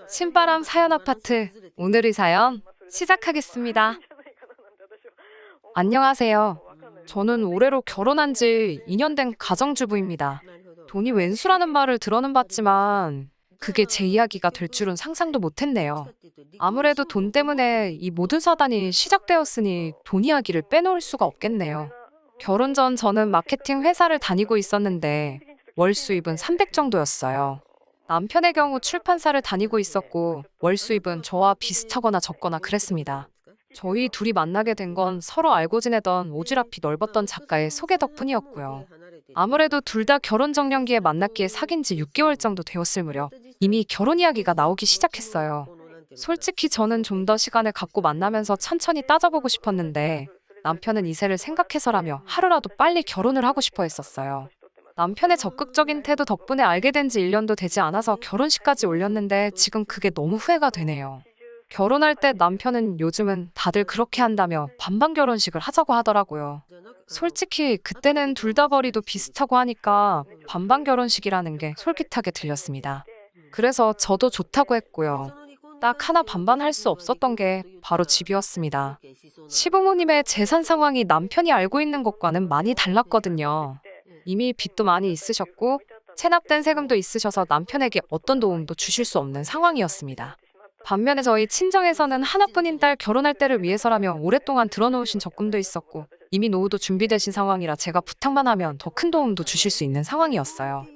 신바람 사연 아파트. 오늘의 사연 시작하겠습니다. 안녕하세요. 저는 올해로 결혼한 지 2년 된 가정주부입니다. 돈이 웬수라는 말을 들어는 봤지만 그게 제 이야기가 될 줄은 상상도 못했네요. 아무래도 돈 때문에 이 모든 사단이 시작되었으니 돈 이야기를 빼놓을 수가 없겠네요. 결혼 전 저는 마케팅 회사를 다니고 있었는데 월 수입은 300 정도였어요. 남편의 경우 출판사를 다니고 있었고 월 수입은 저와 비슷하거나 적거나 그랬습니다. 저희 둘이 만나게 된 건 서로 알고 지내던 오지랖이 넓었던 작가의 소개 덕분이었고요. 아무래도 둘 다 결혼 정년기에 만났기에 사귄 지 6개월 정도 되었을 무렵 이미 결혼 이야기가 나오기 시작했어요. 솔직히 저는 좀 더 시간을 갖고 만나면서 천천히 따져보고 싶었는데 남편은 이세를 생각해서라며 하루라도 빨리 결혼을 하고 싶어 했었어요. 남편의 적극적인 태도 덕분에 알게 된 지 1년도 되지 않아서 결혼식까지 올렸는데 지금 그게 너무 후회가 되네요. 결혼할 때 남편은 요즘은 다들 그렇게 한다며 반반 결혼식을 하자고 하더라고요. 솔직히 그때는 둘 다 벌이도 비슷하고 하니까 반반 결혼식이라는 게 솔깃하게 들렸습니다. 그래서 저도 좋다고 했고요. 딱 하나 반반할 수 없었던 게 바로 집이었습니다. 시부모님의 재산 상황이 남편이 알고 있는 것과는 많이 달랐거든요. 이미 빚도 많이 있으셨고 체납된 세금도 있으셔서 남편에게 어떤 도움도 주실 수 없는 상황이었습니다. 반면에 저희 친정에서는 하나뿐인 딸 결혼할 때를 위해서라며 오랫동안 들어놓으신 적금도 있었고 이미 노후도 준비되신 상황이라 제가 부탁만 하면 더 큰 도움도 주실 수 있는 상황이었어요.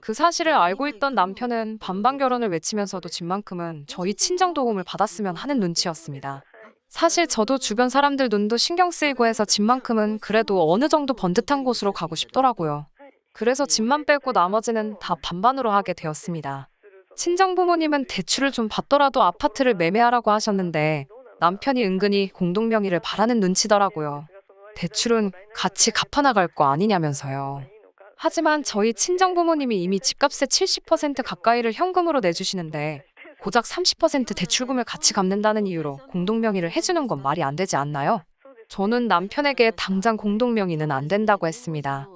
그 사실을 알고 있던 남편은 반반 결혼을 외치면서도 집만큼은 저희 친정 도움을 받았으면 하는 눈치였습니다. 사실 저도 주변 사람들 눈도 신경 쓰이고 해서 집만큼은 그래도 어느 정도 번듯한 곳으로 가고 싶더라고요. 그래서 집만 빼고 나머지는 다 반반으로 하게 되었습니다. 친정 부모님은 대출을 좀 받더라도 아파트를 매매하라고 하셨는데 남편이 은근히 공동명의를 바라는 눈치더라고요. 대출은 같이 갚아나갈 거 아니냐면서요. 하지만 저희 친정 부모님이 이미 집값의 70% 가까이를 현금으로 내주시는데 고작 30% 대출금을 같이 갚는다는 이유로 공동명의를 해주는 건 말이 안 되지 않나요? 저는 남편에게 당장 공동명의는 안 된다고 했습니다.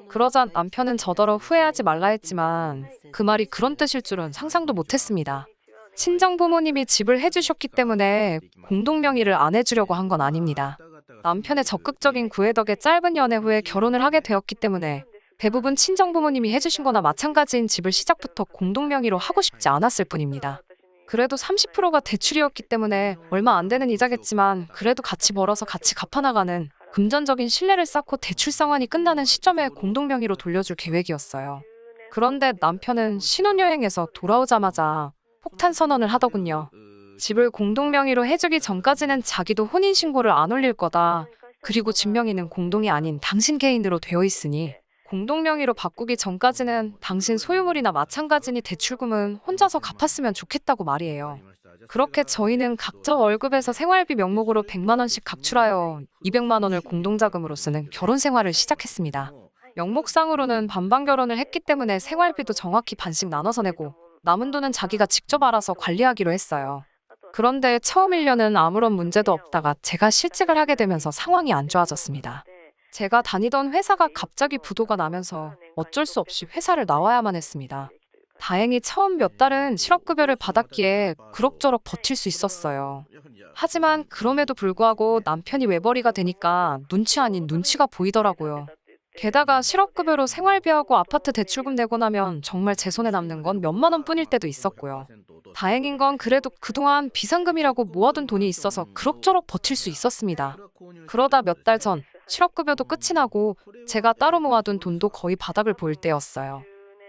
그러자 남편은 저더러 후회하지 말라 했지만 그 말이 그런 뜻일 줄은 상상도 못했습니다. 친정 부모님이 집을 해주셨기 때문에 공동명의를 안 해주려고 한 건 아닙니다. 남편의 적극적인 구애 덕에 짧은 연애 후에 결혼을 하게 되었기 때문에 대부분 친정 부모님이 해주신 거나 마찬가지인 집을 시작부터 공동명의로 하고 싶지 않았을 뿐입니다. 그래도 30%가 대출이었기 때문에 얼마 안 되는 이자겠지만 그래도 같이 벌어서 같이 갚아나가는 금전적인 신뢰를 쌓고 대출 상환이 끝나는 시점에 공동명의로 돌려줄 계획이었어요. 그런데 남편은 신혼여행에서 돌아오자마자 폭탄 선언을 하더군요. 집을 공동명의로 해주기 전까지는 자기도 혼인신고를 안 올릴 거다. 그리고 집명의는 공동이 아닌 당신 개인으로 되어 있으니 공동명의로 바꾸기 전까지는 당신 소유물이나 마찬가지니 대출금은 혼자서 갚았으면 좋겠다고 말이에요. 그렇게 저희는 각자 월급에서 생활비 명목으로 100만 원씩 각출하여 200만 원을 공동자금으로 쓰는 결혼 생활을 시작했습니다. 명목상으로는 반반 결혼을 했기 때문에 생활비도 정확히 반씩 나눠서 내고 남은 돈은 자기가 직접 알아서 관리하기로 했어요. 그런데 처음 1년은 아무런 문제도 없다가 제가 실직을 하게 되면서 상황이 안 좋아졌습니다. 제가 다니던 회사가 갑자기 부도가 나면서 어쩔 수 없이 회사를 나와야만 했습니다. 다행히 처음 몇 달은 실업급여를 받았기에 그럭저럭 버틸 수 있었어요. 하지만 그럼에도 불구하고 남편이 외벌이가 되니까 눈치 아닌 눈치가 보이더라고요. 게다가 실업급여로 생활비하고 아파트 대출금 내고 나면 정말 제 손에 남는 건 몇만 원뿐일 때도 있었고요. 다행인 건 그래도 그동안 비상금이라고 모아둔 돈이 있어서 그럭저럭 버틸 수 있었습니다. 그러다 몇 달 전 실업급여도 끝이 나고 제가 따로 모아둔 돈도 거의 바닥을 보일 때였어요.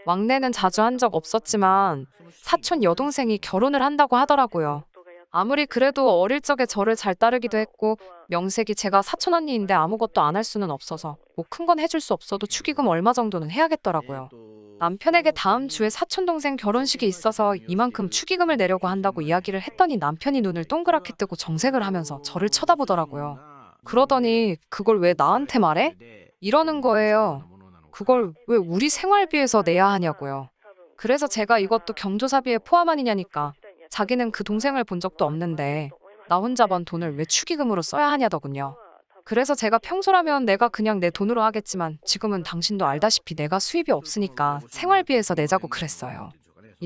왕래는 자주 한 적 없었지만 사촌 여동생이 결혼을 한다고 하더라고요. 아무리 그래도 어릴 적에 저를 잘 따르기도 했고 명색이 제가 사촌 언니인데 아무것도 안 할 수는 없어서 뭐 큰 건 해줄 수 없어도 축의금 얼마 정도는 해야겠더라고요. 남편에게 다음 주에 사촌 동생 결혼식이 있어서 이만큼 축의금을 내려고 한다고 이야기를 했더니 남편이 눈을 동그랗게 뜨고 정색을 하면서 저를 쳐다보더라고요. 그러더니 그걸 왜 나한테 말해? 이러는 거예요. 그걸 왜 우리 생활비에서 내야 하냐고요. 그래서 제가 이것도 경조사비에 포함 아니냐니까 자기는 그 동생을 본 적도 없는데 나 혼자 번 돈을 왜 축의금으로 써야 하냐더군요. 그래서 제가 평소라면 내가 그냥 내 돈으로 하겠지만 지금은 당신도 알다시피 내가 수입이 없으니까 생활비에서 내자고 그랬어요.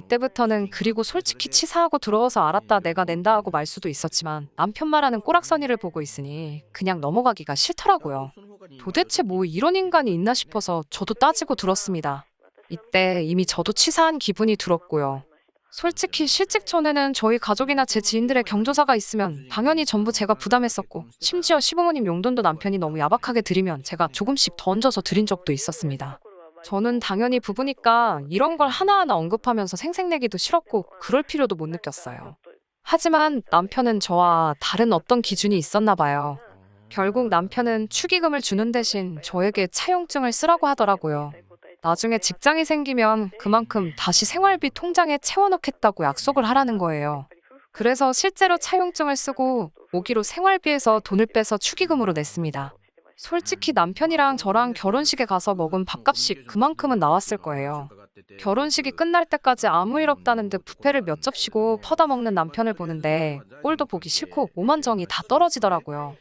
이때부터는 그리고 솔직히 치사하고 들어와서 알았다 내가 낸다 하고 말 수도 있었지만 남편 말하는 꼬락서니를 보고 있으니 그냥 넘어가기가 싫더라고요. 도대체 뭐 이런 인간이 있나 싶어서 저도 따지고 들었습니다. 이때 이미 저도 치사한 기분이 들었고요. 솔직히 실직 전에는 저희 가족이나 제 지인들의 경조사가 있으면 당연히 전부 제가 부담했었고 심지어 시부모님 용돈도 남편이 너무 야박하게 드리면 제가 조금씩 더 얹어서 드린 적도 있었습니다. 저는 당연히 부부니까 이런 걸 하나하나 언급하면서 생색내기도 싫었고 그럴 필요도 못 느꼈어요. 하지만 남편은 저와 다른 어떤 기준이 있었나 봐요. 결국 남편은 축의금을 주는 대신 저에게 차용증을 쓰라고 하더라고요. 나중에 직장이 생기면 그만큼 다시 생활비 통장에 채워넣겠다고 약속을 하라는 거예요. 그래서 실제로 차용증을 쓰고 모기로 생활비에서 돈을 빼서 축의금으로 냈습니다. 솔직히 남편이랑 저랑 결혼식에 가서 먹은 밥값이 그만큼은 나왔을 거예요. 결혼식이 끝날 때까지 아무 일 없다는 듯 뷔페를 몇 접시고 퍼다 먹는 남편을 보는데 꼴도 보기 싫고 오만정이 다 떨어지더라고요.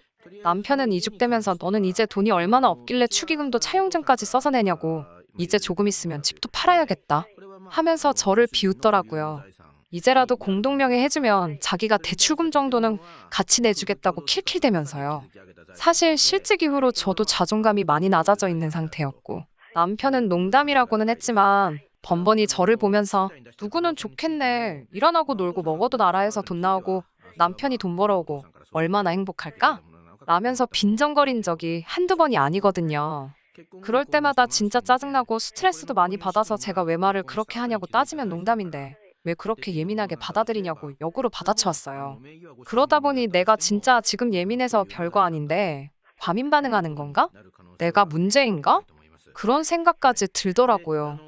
남편은 이죽대면서 너는 이제 돈이 얼마나 없길래 축의금도 차용증까지 써서 내냐고, 이제 조금 있으면 집도 팔아야겠다 하면서 저를 비웃더라고요. 이제라도 공동명의 해주면 자기가 대출금 정도는 같이 내주겠다고 킬킬대면서요. 사실 실직 이후로 저도 자존감이 많이 낮아져 있는 상태였고 남편은 농담이라고는 했지만 번번이 저를 보면서 누구는 좋겠네, 일 안 하고 놀고 먹어도 나라에서 돈 나오고 남편이 돈 벌어오고 얼마나 행복할까? 라면서 빈정거린 적이 한두 번이 아니거든요. 그럴 때마다 진짜 짜증나고 스트레스도 많이 받아서 제가 왜 말을 그렇게 하냐고 따지면 농담인데 왜 그렇게 예민하게 받아들이냐고 역으로 받아쳐왔어요. 그러다 보니 내가 진짜 지금 예민해서 별거 아닌데 과민 반응하는 건가? 내가 문제인가? 그런 생각까지 들더라고요.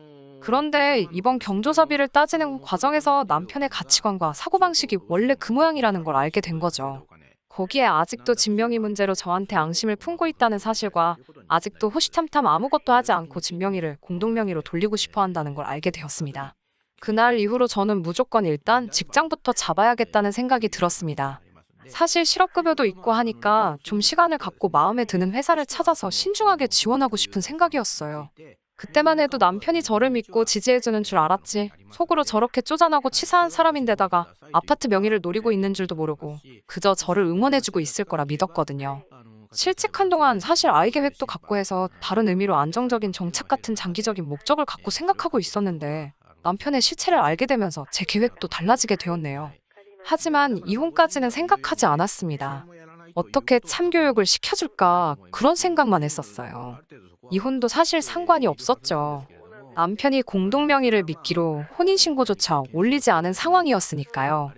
그런데 이번 경조사비를 따지는 과정에서 남편의 가치관과 사고방식이 원래 그 모양이라는 걸 알게 된 거죠. 거기에 아직도 진명이 문제로 저한테 앙심을 품고 있다는 사실과 아직도 호시탐탐 아무것도 하지 않고 진명이를 공동명의로 돌리고 싶어 한다는 걸 알게 되었습니다. 그날 이후로 저는 무조건 일단 직장부터 잡아야겠다는 생각이 들었습니다. 사실 실업급여도 있고 하니까 좀 시간을 갖고 마음에 드는 회사를 찾아서 신중하게 지원하고 싶은 생각이었어요. 그때만 해도 남편이 저를 믿고 지지해주는 줄 알았지 속으로 저렇게 쪼잔하고 치사한 사람인데다가 아파트 명의를 노리고 있는 줄도 모르고 그저 저를 응원해주고 있을 거라 믿었거든요. 실직한 동안 사실 아이 계획도 갖고 해서 다른 의미로 안정적인 정착 같은 장기적인 목적을 갖고 생각하고 있었는데 남편의 실체를 알게 되면서 제 계획도 달라지게 되었네요. 하지만 이혼까지는 생각하지 않았습니다. 어떻게 참교육을 시켜줄까 그런 생각만 했었어요. 이혼도 사실 상관이 없었죠. 남편이 공동명의를 미끼로 혼인신고조차 올리지 않은 상황이었으니까요.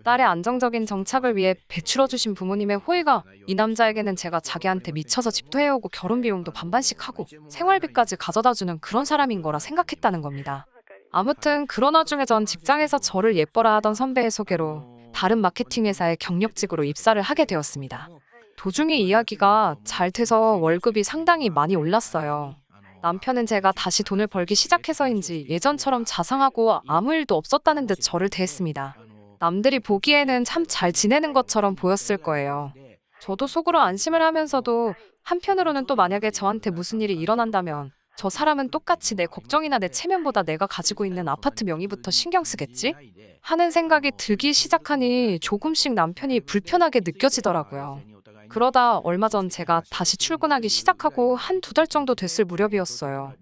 딸의 안정적인 정착을 위해 배출어주신 부모님의 호의가 이 남자에게는 제가 자기한테 미쳐서 집도 해오고 결혼 비용도 반반씩 하고 생활비까지 가져다주는 그런 사람인 거라 생각했다는 겁니다. 아무튼 그런 와중에 전 직장에서 저를 예뻐라 하던 선배의 소개로 다른 마케팅 회사에 경력직으로 입사를 하게 되었습니다. 도중에 이야기가 잘 돼서 월급이 상당히 많이 올랐어요. 남편은 제가 다시 돈을 벌기 시작해서인지 예전처럼 자상하고 아무 일도 없었다는 듯 저를 대했습니다. 남들이 보기에는 참 잘 지내는 것처럼 보였을 거예요. 저도 속으로 안심을 하면서도 한편으로는 또 만약에 저한테 무슨 일이 일어난다면 저 사람은 똑같이 내 걱정이나 내 체면보다 내가 가지고 있는 아파트 명의부터 신경 쓰겠지? 하는 생각이 들기 시작하니 조금씩 남편이 불편하게 느껴지더라고요. 그러다 얼마 전 제가 다시 출근하기 시작하고 한두 달 정도 됐을 무렵이었어요.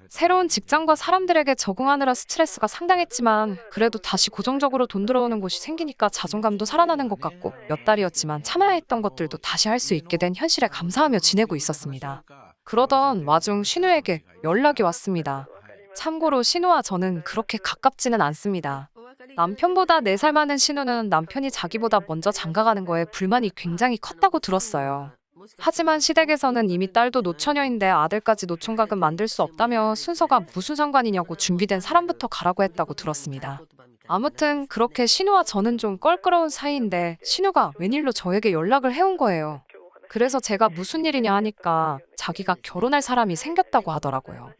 새로운 직장과 사람들에게 적응하느라 스트레스가 상당했지만 그래도 다시 고정적으로 돈 들어오는 곳이 생기니까 자존감도 살아나는 것 같고 몇 달이었지만 참아야 했던 것들도 다시 할 수 있게 된 현실에 감사하며 지내고 있었습니다. 그러던 와중 신우에게 연락이 왔습니다. 참고로 신우와 저는 그렇게 가깝지는 않습니다. 남편보다 4살 많은 신우는 남편이 자기보다 먼저 장가가는 거에 불만이 굉장히 컸다고 들었어요. 하지만 시댁에서는 이미 딸도 노처녀인데 아들까지 노총각은 만들 수 없다며 순서가 무슨 상관이냐고 준비된 사람부터 가라고 했다고 들었습니다. 아무튼 그렇게 신우와 저는 좀 껄끄러운 사이인데 신우가 웬일로 저에게 연락을 해온 거예요. 그래서 제가 무슨 일이냐 하니까 자기가 결혼할 사람이 생겼다고 하더라고요.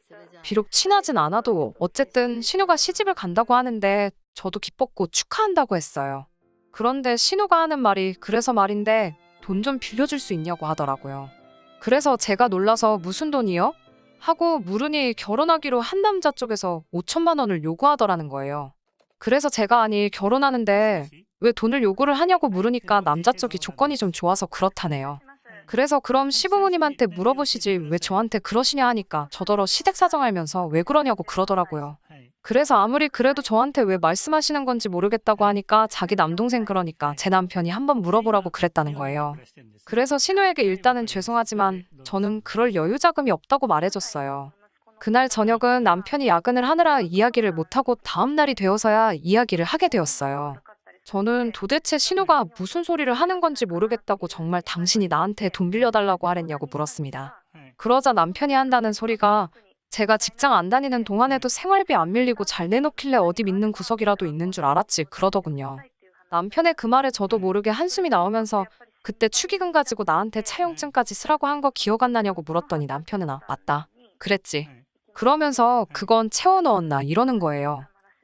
비록 친하진 않아도 어쨌든 신우가 시집을 간다고 하는데 저도 기뻤고 축하한다고 했어요. 그런데 신우가 하는 말이 그래서 말인데 돈 좀 빌려줄 수 있냐고 하더라고요. 그래서 제가 놀라서 무슨 돈이요? 하고 물으니 결혼하기로 한 남자 쪽에서 5천만 원을 요구하더라는 거예요. 그래서 제가 아니 결혼하는데 왜 돈을 요구를 하냐고 물으니까 남자 쪽이 조건이 좀 좋아서 그렇다네요. 그래서 그럼 시부모님한테 물어보시지 왜 저한테 그러시냐 하니까 저더러 시댁사정 알면서 왜 그러냐고 그러더라고요. 그래서 아무리 그래도 저한테 왜 말씀하시는 건지 모르겠다고 하니까 자기 남동생 그러니까 제 남편이 한번 물어보라고 그랬다는 거예요. 그래서 신우에게 일단은 죄송하지만 저는 그럴 여유 자금이 없다고 말해줬어요. 그날 저녁은 남편이 야근을 하느라 이야기를 못하고 다음 날이 되어서야 이야기를 하게 되었어요. 저는 도대체 신우가 무슨 소리를 하는 건지 모르겠다고 정말 당신이 나한테 돈 빌려달라고 하랬냐고 물었습니다. 그러자 남편이 한다는 소리가 제가 직장 안 다니는 동안에도 생활비 안 밀리고 잘 내놓길래 어디 믿는 구석이라도 있는 줄 알았지 그러더군요. 남편의 그 말에 저도 모르게 한숨이 나오면서 그때 축의금 가지고 나한테 차용증까지 쓰라고 한 거 기억 안 나냐고 물었더니 남편은 맞다. 그랬지. 그러면서 그건 채워 넣었나 이러는 거예요.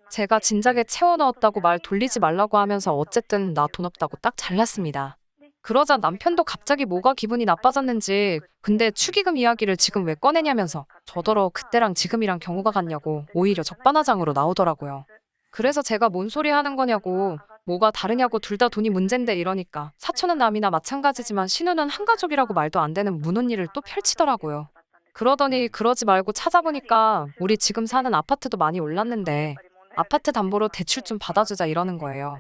제가 진작에 채워 넣었다고 말 돌리지 말라고 하면서 어쨌든 나 돈 없다고 딱 잘랐습니다. 그러자 남편도 갑자기 뭐가 기분이 나빠졌는지 근데 축의금 이야기를 지금 왜 꺼내냐면서 저더러 그때랑 지금이랑 경우가 같냐고 오히려 적반하장으로 나오더라고요. 그래서 제가 뭔 소리 하는 거냐고 뭐가 다르냐고 둘 다 돈이 문제인데 이러니까 사촌은 남이나 마찬가지지만 신우는 한 가족이라고 말도 안 되는 문언니를 또 펼치더라고요. 그러더니 그러지 말고 찾아보니까 우리 지금 사는 아파트도 많이 올랐는데 아파트 담보로 대출 좀 받아주자 이러는 거예요.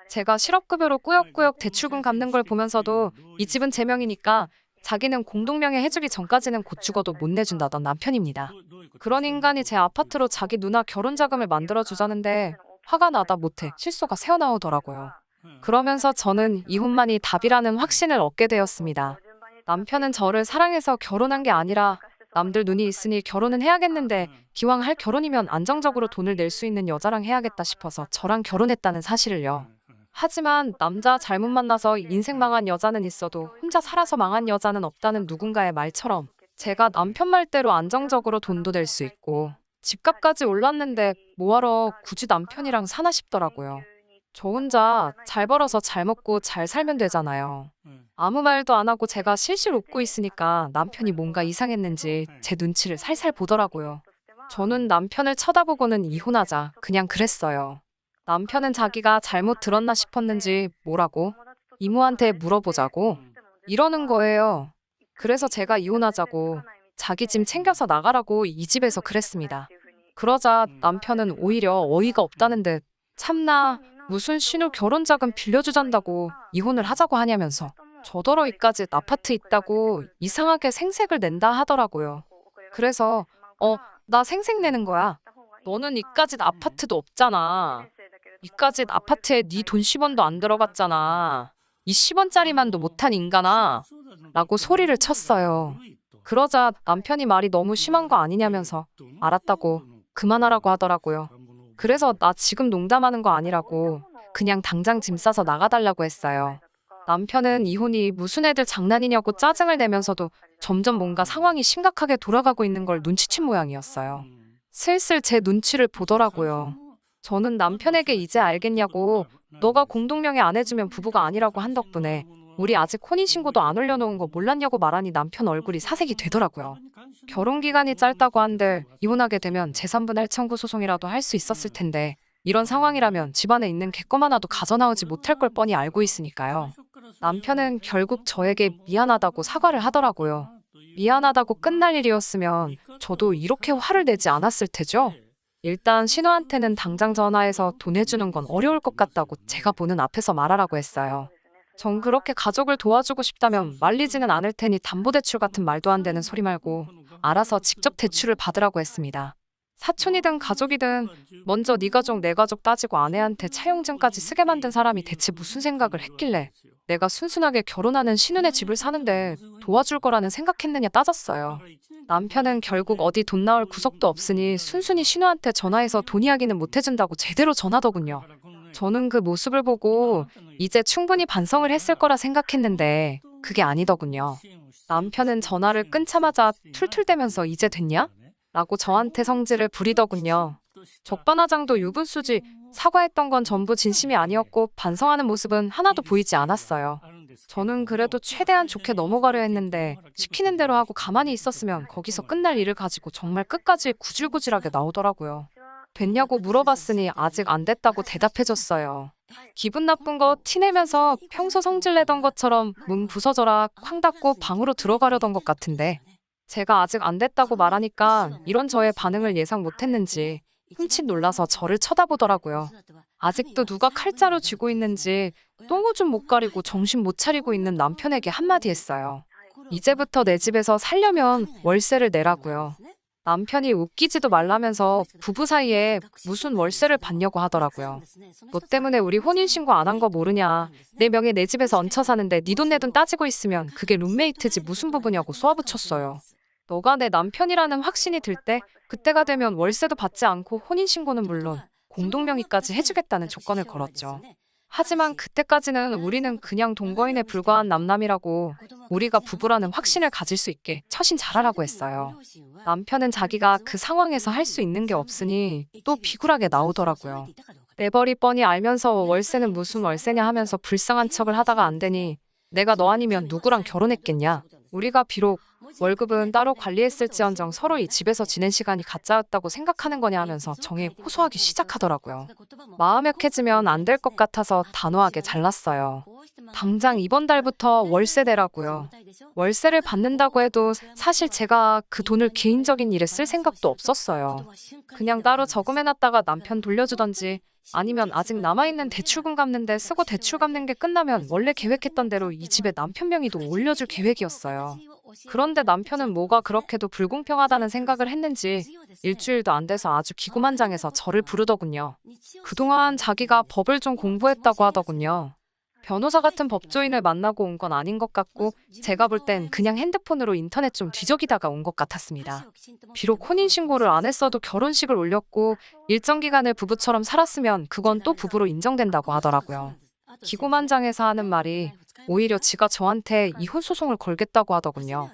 제가 실업급여로 꾸역꾸역 대출금 갚는 걸 보면서도 이 집은 제 명이니까 자기는 공동명의 해주기 전까지는 곧 죽어도 못 내준다던 남편입니다. 그런 인간이 제 아파트로 자기 누나 결혼자금을 만들어주자는데 화가 나다 못해 실소가 새어나오더라고요. 그러면서 저는 이혼만이 답이라는 확신을 얻게 되었습니다. 남편은 저를 사랑해서 결혼한 게 아니라 남들 눈이 있으니 결혼은 해야겠는데 기왕 할 결혼이면 안정적으로 돈을 낼 수 있는 여자랑 해야겠다 싶어서 저랑 결혼했다는 사실을요. 하지만 남자 잘못 만나서 인생 망한 여자는 있어도 혼자 살아서 망한 여자는 없다는 누군가의 말처럼 제가 남편 말대로 안정적으로 돈도 낼 수 있고 집값까지 올랐는데 뭐하러 굳이 남편이랑 사나 싶더라고요. 저 혼자 잘 벌어서 잘 먹고 잘 살면 되잖아요. 아무 말도 안 하고 제가 실실 웃고 있으니까 남편이 뭔가 이상했는지 제 눈치를 살살 보더라고요. 저는 남편을 쳐다보고는 이혼하자 그냥 그랬어요. 남편은 자기가 잘못 들었나 싶었는지 뭐라고? 이모한테 물어보자고? 이러는 거예요. 그래서 제가 이혼하자고 자기 짐 챙겨서 나가라고 이 집에서 그랬습니다. 그러자 남편은 오히려 어이가 없다는 듯 참나 무슨 신우 결혼자금 빌려주잔다고 이혼을 하자고 하냐면서 저더러 이까짓 아파트 있다고 이상하게 생색을 낸다 하더라고요. 그래서 나 생색 내는 거야. 너는 이까짓 아파트도 없잖아. 이까짓 아파트에 네 돈 10원도 안 들어갔잖아. 이 10원짜리만도 못한 인간아. 라고 소리를 쳤어요. 그러자 남편이 말이 너무 심한 거 아니냐면서 알았다고 그만하라고 하더라고요. 그래서 나 지금 농담하는 거 아니라고 그냥 당장 짐 싸서 나가달라고 했어요. 남편은 이혼이 무슨 애들 장난이냐고 짜증을 내면서도 점점 뭔가 상황이 심각하게 돌아가고 있는 걸 눈치챈 모양이었어요. 슬슬 제 눈치를 보더라고요. 저는 남편에게 이제 알겠냐고 너가 공동명의 안 해주면 부부가 아니라고 한 덕분에 우리 아직 혼인신고도 안 올려놓은 거 몰랐냐고 말하니 남편 얼굴이 사색이 되더라고요. 결혼기간이 짧다고 한들 이혼하게 되면 재산분할 청구 소송이라도 할 수 있었을 텐데 이런 상황이라면 집안에 있는 개껌 하나도 가져나오지 못할 걸 뻔히 알고 있으니까요. 남편은 결국 저에게 미안하다고 사과를 하더라고요. 미안하다고 끝날 일이었으면 저도 이렇게 화를 내지 않았을 테죠. 일단 신우한테는 당장 전화해서 돈 해주는 건 어려울 것 같다고 제가 보는 앞에서 말하라고 했어요. 전 그렇게 가족을 도와주고 싶다면 말리지는 않을 테니 담보대출 같은 말도 안 되는 소리 말고 알아서 직접 대출을 받으라고 했습니다. 사촌이든 가족이든 먼저 네 가족 내 가족 따지고 아내한테 차용증까지 쓰게 만든 사람이 대체 무슨 생각을 했길래 내가 순순하게 결혼하는 신우네 집을 사는데 도와줄 거라는 생각했느냐 따졌어요. 남편은 결국 어디 돈 나올 구석도 없으니 순순히 신우한테 전화해서 돈 이야기는 못 해준다고 제대로 전하더군요. 저는 그 모습을 보고 이제 충분히 반성을 했을 거라 생각했는데 그게 아니더군요. 남편은 전화를 끊자마자 툴툴대면서 이제 됐냐? 라고 저한테 성질을 부리더군요. 적반하장도 유분수지 사과했던 건 전부 진심이 아니었고 반성하는 모습은 하나도 보이지 않았어요. 저는 그래도 최대한 좋게 넘어가려 했는데 시키는 대로 하고 가만히 있었으면 거기서 끝날 일을 가지고 정말 끝까지 구질구질하게 나오더라고요. 됐냐고 물어봤으니 아직 안 됐다고 대답해줬어요. 기분 나쁜 거 티내면서 평소 성질 내던 것처럼 문 부서져라 쾅 닫고 방으로 들어가려던 것 같은데 제가 아직 안 됐다고 말하니까 이런 저의 반응을 예상 못했는지 흠칫 놀라서 저를 쳐다보더라고요. 아직도 누가 칼자루 쥐고 있는지 똥오줌 못 가리고 정신 못 차리고 있는 남편에게 한마디 했어요. 이제부터 내 집에서 살려면 월세를 내라고요. 남편이 웃기지도 말라면서 부부 사이에 무슨 월세를 받냐고 하더라고요. 너 때문에 우리 혼인신고 안 한 거 모르냐. 내 명예 내 집에서 얹혀 사는데 네 돈 내 돈 따지고 있으면 그게 룸메이트지 무슨 부부냐고 쏘아붙였어요. 너가 내 남편이라는 확신이 들 때 그때가 되면 월세도 받지 않고 혼인신고는 물론 공동명의까지 해주겠다는 조건을 걸었죠. 하지만 그때까지는 우리는 그냥 동거인에 불과한 남남이라고 우리가 부부라는 확신을 가질 수 있게 처신 잘하라고 했어요. 남편은 자기가 그 상황에서 할 수 있는 게 없으니 또 비굴하게 나오더라고요. 내버리 뻔히 알면서 월세는 무슨 월세냐 하면서 불쌍한 척을 하다가 안 되니 내가 너 아니면 누구랑 결혼했겠냐. 우리가 비록 월급은 따로 관리했을지언정 서로 이 집에서 지낸 시간이 가짜였다고 생각하는 거냐 하면서 정에 호소하기 시작하더라고요. 마음 약해지면 안 될 것 같아서 단호하게 잘랐어요. 당장 이번 달부터 월세 내라고요. 월세를 받는다고 해도 사실 제가 그 돈을 개인적인 일에 쓸 생각도 없었어요. 그냥 따로 저금해놨다가 남편 돌려주던지 아니면 아직 남아있는 대출금 갚는데 쓰고 대출 갚는 게 끝나면 원래 계획했던 대로 이 집에 남편 명의도 올려줄 계획이었어요. 그런데 남편은 뭐가 그렇게도 불공평하다는 생각을 했는지 일주일도 안 돼서 아주 기고만장해서 저를 부르더군요. 그동안 자기가 법을 좀 공부했다고 하더군요. 변호사 같은 법조인을 만나고 온 건 아닌 것 같고 제가 볼 땐 그냥 핸드폰으로 인터넷 좀 뒤적이다가 온 것 같았습니다. 비록 혼인신고를 안 했어도 결혼식을 올렸고 일정 기간을 부부처럼 살았으면 그건 또 부부로 인정된다고 하더라고요. 기고만장해서 하는 말이 오히려 지가 저한테 이혼 소송을 걸겠다고 하더군요.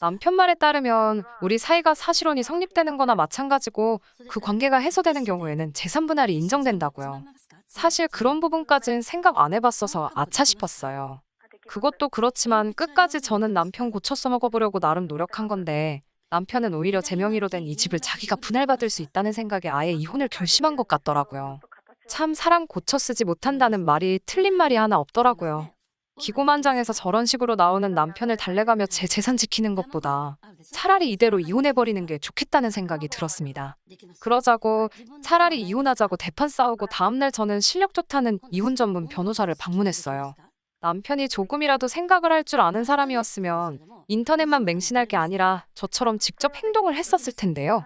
남편 말에 따르면 우리 사이가 사실혼이 성립되는 거나 마찬가지고 그 관계가 해소되는 경우에는 재산 분할이 인정된다고요. 사실 그런 부분까진 생각 안 해봤어서 아차 싶었어요. 그것도 그렇지만 끝까지 저는 남편 고쳐 써먹어보려고 나름 노력한 건데 남편은 오히려 제 명의로 된 이 집을 자기가 분할받을 수 있다는 생각에 아예 이혼을 결심한 것 같더라고요. 참 사람 고쳐 쓰지 못한다는 말이 틀린 말이 하나 없더라고요. 기고만장해서 저런 식으로 나오는 남편을 달래가며 제 재산 지키는 것보다 차라리 이대로 이혼해버리는 게 좋겠다는 생각이 들었습니다. 그러자고 차라리 이혼하자고 대판 싸우고 다음날 저는 실력 좋다는 이혼 전문 변호사를 방문했어요. 남편이 조금이라도 생각을 할 줄 아는 사람이었으면 인터넷만 맹신할 게 아니라 저처럼 직접 행동을 했었을 텐데요.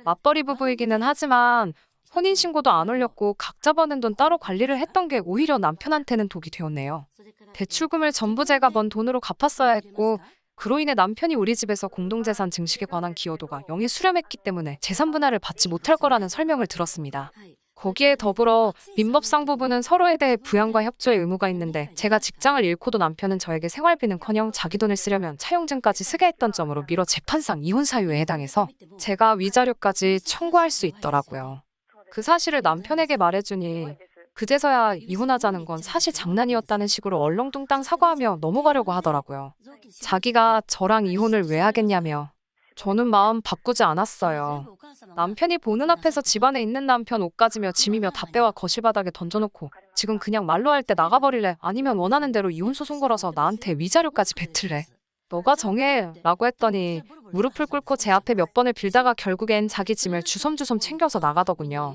맞벌이 부부이기는 하지만 혼인신고도 안 올렸고 각자 버는 돈 따로 관리를 했던 게 오히려 남편한테는 독이 되었네요. 대출금을 전부 제가 번 돈으로 갚았어야 했고 그로 인해 남편이 우리 집에서 공동재산 증식에 관한 기여도가 0에 수렴했기 때문에 재산 분할을 받지 못할 거라는 설명을 들었습니다. 거기에 더불어 민법상 부부는 서로에 대해 부양과 협조의 의무가 있는데 제가 직장을 잃고도 남편은 저에게 생활비는커녕 자기 돈을 쓰려면 차용증까지 쓰게 했던 점으로 미뤄 재판상 이혼 사유에 해당해서 제가 위자료까지 청구할 수 있더라고요. 그 사실을 남편에게 말해주니 그제서야 이혼하자는 건 사실 장난이었다는 식으로 얼렁뚱땅 사과하며 넘어가려고 하더라고요. 자기가 저랑 이혼을 왜 하겠냐며. 저는 마음 바꾸지 않았어요. 남편이 보는 앞에서 집안에 있는 남편 옷 가지며 짐이며 다 빼와 거실 바닥에 던져놓고 지금 그냥 말로 할 때 나가버릴래 아니면 원하는 대로 이혼 소송 걸어서 나한테 위자료까지 뱉을래. 너가 정해 라고 했더니 무릎을 꿇고 제 앞에 몇 번을 빌다가 결국엔 자기 짐을 주섬주섬 챙겨서 나가더군요.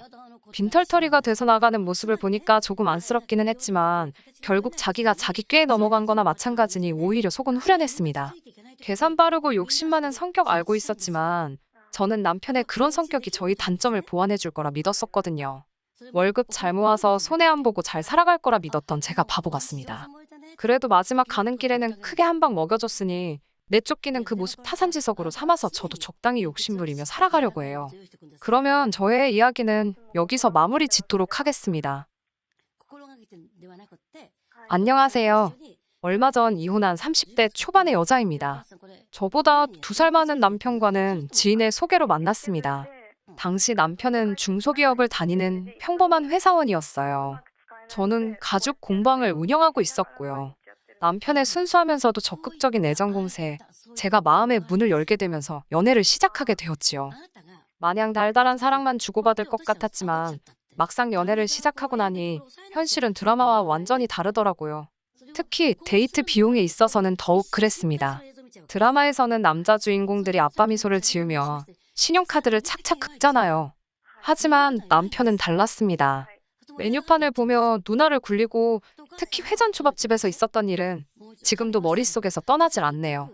빈털터리가 돼서 나가는 모습을 보니까 조금 안쓰럽기는 했지만 결국 자기가 자기 꾀에 넘어간 거나 마찬가지니 오히려 속은 후련했습니다. 계산 빠르고 욕심 많은 성격 알고 있었지만 저는 남편의 그런 성격이 저희 단점을 보완해 줄 거라 믿었었거든요. 월급 잘 모아서 손해 안 보고 잘 살아갈 거라 믿었던 제가 바보 같습니다. 그래도 마지막 가는 길에는 크게 한 방 먹여줬으니 내쫓기는 그 모습 타산지석으로 삼아서 저도 적당히 욕심부리며 살아가려고 해요. 그러면 저의 이야기는 여기서 마무리 짓도록 하겠습니다. 안녕하세요. 얼마 전 이혼한 30대 초반의 여자입니다. 저보다 2살 많은 남편과는 지인의 소개로 만났습니다. 당시 남편은 중소기업을 다니는 평범한 회사원이었어요. 저는 가죽 공방을 운영하고 있었고요. 남편의 순수하면서도 적극적인 애정 공세에 제가 마음의 문을 열게 되면서 연애를 시작하게 되었지요. 마냥 달달한 사랑만 주고받을 것 같았지만 막상 연애를 시작하고 나니 현실은 드라마와 완전히 다르더라고요. 특히 데이트 비용에 있어서는 더욱 그랬습니다. 드라마에서는 남자 주인공들이 아빠 미소를 지으며 신용카드를 착착 긁잖아요. 하지만 남편은 달랐습니다. 메뉴판을 보며 눈알을 굴리고 특히 회전초밥집에서 있었던 일은 지금도 머릿속에서 떠나질 않네요.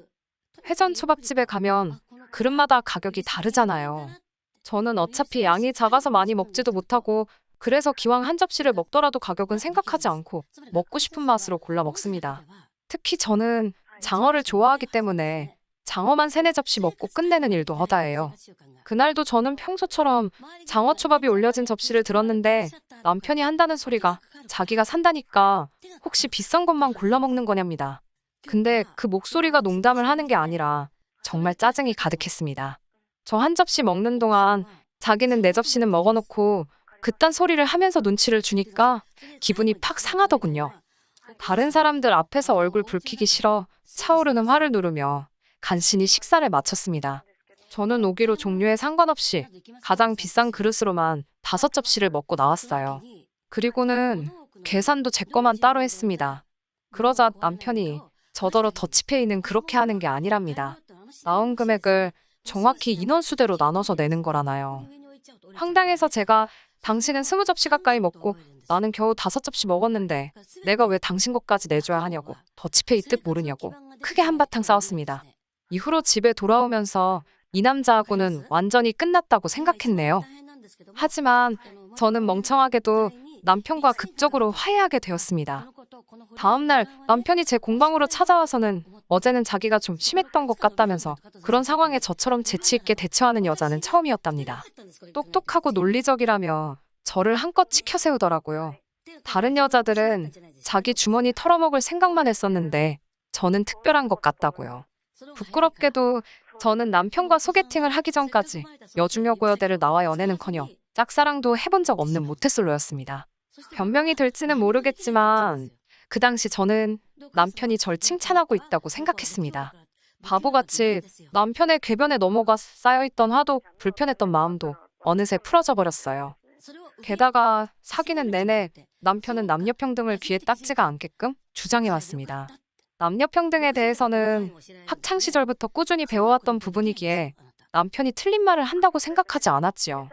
회전초밥집에 가면 그릇마다 가격이 다르잖아요. 저는 어차피 양이 작아서 많이 먹지도 못하고 그래서 기왕 한 접시를 먹더라도 가격은 생각하지 않고 먹고 싶은 맛으로 골라 먹습니다. 특히 저는 장어를 좋아하기 때문에 장어만 3-4접시 먹고 끝내는 일도 허다해요. 그날도 저는 평소처럼 장어초밥이 올려진 접시를 들었는데 남편이 한다는 소리가 자기가 산다니까 혹시 비싼 것만 골라 먹는 거냐입니다. 근데 그 목소리가 농담을 하는 게 아니라 정말 짜증이 가득했습니다. 저 한 접시 먹는 동안 자기는 4접시는 먹어놓고 그딴 소리를 하면서 눈치를 주니까 기분이 팍 상하더군요. 다른 사람들 앞에서 얼굴 붉히기 싫어 차오르는 화를 누르며 간신히 식사를 마쳤습니다. 저는 오기로 종류에 상관없이 가장 비싼 그릇으로만 5접시를 먹고 나왔어요. 그리고는 계산도 제 거만 따로 했습니다. 그러자 남편이 저더러 더치페이는 그렇게 하는 게 아니랍니다. 나온 금액을 정확히 인원수대로 나눠서 내는 거라나요. 황당해서 제가 당신은 20접시 가까이 먹고 나는 겨우 5접시 먹었는데 내가 왜 당신 것까지 내줘야 하냐고 더치페이 뜻 모르냐고 크게 한바탕 싸웠습니다. 이후로 집에 돌아오면서 이 남자하고는 완전히 끝났다고 생각했네요. 하지만 저는 멍청하게도 남편과 극적으로 화해하게 되었습니다. 다음날 남편이 제 공방으로 찾아와서는 어제는 자기가 좀 심했던 것 같다면서 그런 상황에 저처럼 재치 있게 대처하는 여자는 처음이었답니다. 똑똑하고 논리적이라며 저를 한껏 치켜 세우더라고요. 다른 여자들은 자기 주머니 털어먹을 생각만 했었는데 저는 특별한 것 같다고요. 부끄럽게도 저는 남편과 소개팅을 하기 전까지 여중여 고여대를 나와 연애는커녕 짝사랑도 해본 적 없는 모태솔로였습니다. 변명이 될지는 모르겠지만 그 당시 저는 남편이 절 칭찬하고 있다고 생각했습니다. 바보같이 남편의 궤변에 넘어가 쌓여있던 화도 불편했던 마음도 어느새 풀어져 버렸어요. 게다가 사귀는 내내 남편은 남녀평등을 귀에 딱지가 않게끔 주장해왔습니다. 남녀평등에 대해서는 학창시절부터 꾸준히 배워왔던 부분이기에 남편이 틀린 말을 한다고 생각하지 않았지요.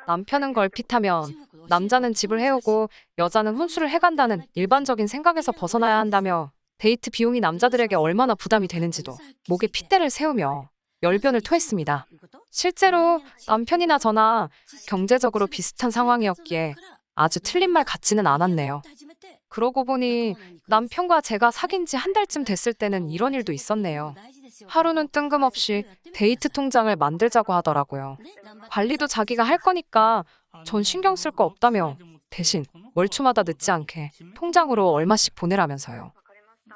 남편은 걸핏하면 남자는 집을 해오고 여자는 혼수를 해간다는 일반적인 생각에서 벗어나야 한다며 데이트 비용이 남자들에게 얼마나 부담이 되는지도 목에 핏대를 세우며 열변을 토했습니다. 실제로 남편이나 저나 경제적으로 비슷한 상황이었기에 아주 틀린 말 같지는 않았네요. 그러고 보니 남편과 제가 사귄 지 한 달쯤 됐을 때는 이런 일도 있었네요. 하루는 뜬금없이 데이트 통장을 만들자고 하더라고요. 관리도 자기가 할 거니까 전 신경 쓸 거 없다며 대신 월초마다 늦지 않게 통장으로 얼마씩 보내라면서요.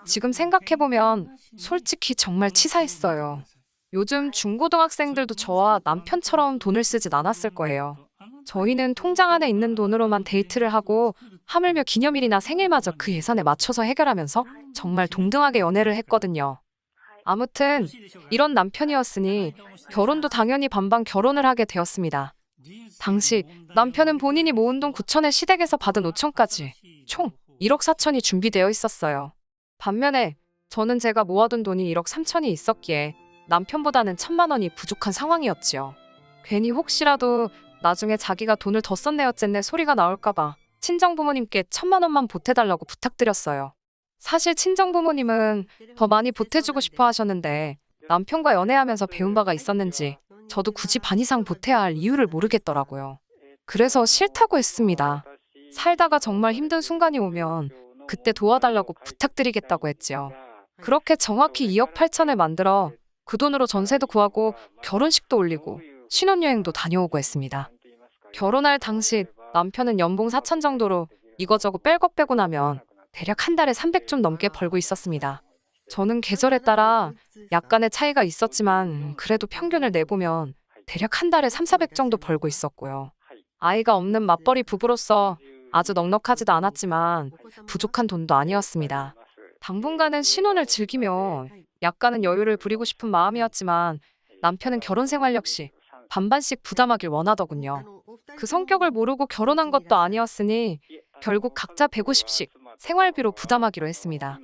지금 생각해보면 솔직히 정말 치사했어요. 요즘 중고등학생들도 저와 남편처럼 돈을 쓰진 않았을 거예요. 저희는 통장 안에 있는 돈으로만 데이트를 하고 하물며 기념일이나 생일마저 그 예산에 맞춰서 해결하면서 정말 동등하게 연애를 했거든요. 아무튼 이런 남편이었으니 결혼도 당연히 반반 결혼을 하게 되었습니다. 당시 남편은 본인이 모은 돈 9천에 시댁에서 받은 5천까지 총 1억 4천이 준비되어 있었어요. 반면에 저는 제가 모아둔 돈이 1억 3천이 있었기에 남편보다는 1,000만 원이 부족한 상황이었지요. 괜히 혹시라도 나중에 자기가 돈을 더 썼네 어쨌네 소리가 나올까봐 친정부모님께 1,000만 원만 보태달라고 부탁드렸어요. 사실 친정부모님은 더 많이 보태주고 싶어 하셨는데 남편과 연애하면서 배운 바가 있었는지 저도 굳이 반 이상 보태야 할 이유를 모르겠더라고요. 그래서 싫다고 했습니다. 살다가 정말 힘든 순간이 오면 그때 도와달라고 부탁드리겠다고 했지요. 그렇게 정확히 2억 8천을 만들어 그 돈으로 전세도 구하고 결혼식도 올리고 신혼여행도 다녀오고 했습니다. 결혼할 당시 남편은 연봉 4천 정도로 이거저거 뺄 것 빼고 나면 대략 한 달에 300 좀 넘게 벌고 있었습니다. 저는 계절에 따라 약간의 차이가 있었지만 그래도 평균을 내보면 대략 한 달에 3-400 정도 벌고 있었고요. 아이가 없는 맞벌이 부부로서 아주 넉넉하지도 않았지만 부족한 돈도 아니었습니다. 당분간은 신혼을 즐기며 약간은 여유를 부리고 싶은 마음이었지만 남편은 결혼 생활 역시 반반씩 부담하길 원하더군요. 그 성격을 모르고 결혼한 것도 아니었으니 결국 각자 150씩 생활비로 부담하기로 했습니다.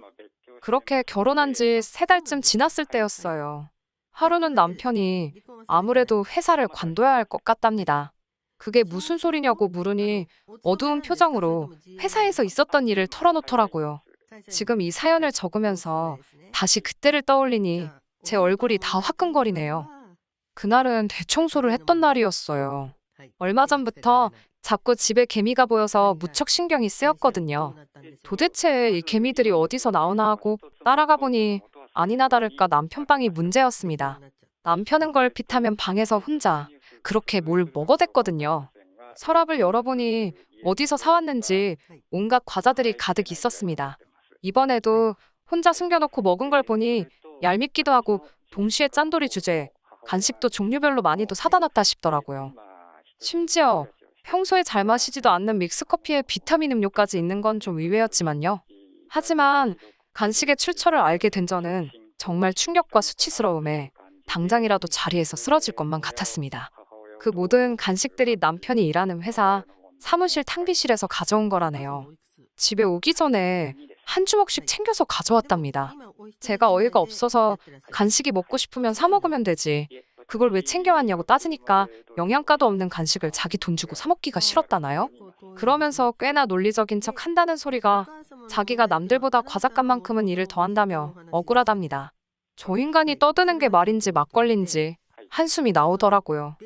그렇게 결혼한 지 3달쯤 지났을 때였어요. 하루는 남편이 아무래도 회사를 관둬야 할 것 같답니다. 그게 무슨 소리냐고 물으니 어두운 표정으로 회사에서 있었던 일을 털어놓더라고요. 지금 이 사연을 적으면서 다시 그때를 떠올리니 제 얼굴이 다 화끈거리네요. 그날은 대청소를 했던 날이었어요. 얼마 전부터 자꾸 집에 개미가 보여서 무척 신경이 쓰였거든요. 도대체 이 개미들이 어디서 나오나 하고 따라가 보니 아니나 다를까 남편 방이 문제였습니다. 남편은 걸핏하면 방에서 혼자 그렇게 뭘 먹어댔거든요. 서랍을 열어보니 어디서 사왔는지 온갖 과자들이 가득 있었습니다. 이번에도 혼자 숨겨놓고 먹은 걸 보니 얄밉기도 하고 동시에 짠돌이 주제에 간식도 종류별로 많이도 사다 놨다 싶더라고요. 심지어 평소에 잘 마시지도 않는 믹스커피에 비타민 음료까지 있는 건 좀 의외였지만요. 하지만 간식의 출처를 알게 된 저는 정말 충격과 수치스러움에 당장이라도 자리에서 쓰러질 것만 같았습니다. 그 모든 간식들이 남편이 일하는 회사 사무실 탕비실에서 가져온 거라네요. 집에 오기 전에 한 주먹씩 챙겨서 가져왔답니다. 제가 어이가 없어서 간식이 먹고 싶으면 사 먹으면 되지. 그걸 왜 챙겨왔냐고 따지니까 영양가도 없는 간식을 자기 돈 주고 사 먹기가 싫었다나요? 그러면서 꽤나 논리적인 척 한다는 소리가 자기가 남들보다 과잣값만큼은 일을 더 한다며 억울하답니다. 저 인간이 떠드는 게 말인지 막걸리인지 한숨이 나오더라고요.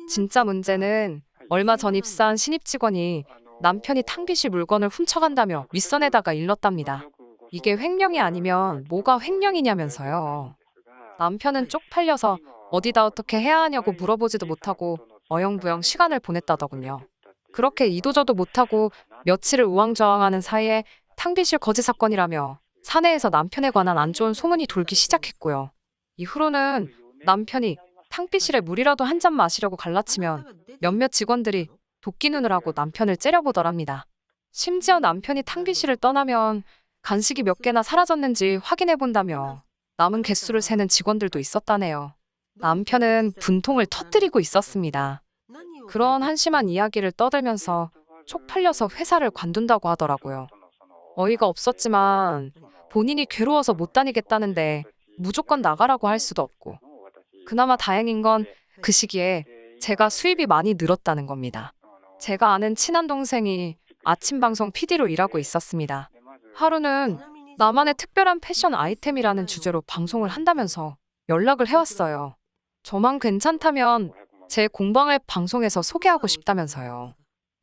진짜 문제는 얼마 전 입사한 신입 직원이 남편이 탕비실 물건을 훔쳐간다며 윗선에다가 일렀답니다. 이게 횡령이 아니면 뭐가 횡령이냐면서요. 남편은 쪽팔려서 어디다 어떻게 해야 하냐고 물어보지도 못하고 어영부영 시간을 보냈다더군요. 그렇게 이도저도 못하고 며칠을 우왕좌왕하는 사이에 탕비실 거지 사건이라며 사내에서 남편에 관한 안 좋은 소문이 돌기 시작했고요. 이후로는 남편이 탕비실에 물이라도 한 잔 마시려고 갈라치면 몇몇 직원들이 도끼 눈을 하고 남편을 째려보더랍니다. 심지어 남편이 탕비실을 떠나면 간식이 몇 개나 사라졌는지 확인해 본다며 남은 개수를 세는 직원들도 있었다네요. 남편은 분통을 터뜨리고 있었습니다. 그런 한심한 이야기를 떠들면서 쪽팔려서 회사를 관둔다고 하더라고요. 어이가 없었지만 본인이 괴로워서 못 다니겠다는데 무조건 나가라고 할 수도 없고, 그나마 다행인 건 그 시기에 제가 수입이 많이 늘었다는 겁니다. 제가 아는 친한 동생이 아침 방송 PD로 일하고 있었습니다. 하루는 나만의 특별한 패션 아이템이라는 주제로 방송을 한다면서 연락을 해왔어요. 저만 괜찮다면 제 공방을 방송에서 소개하고 싶다면서요.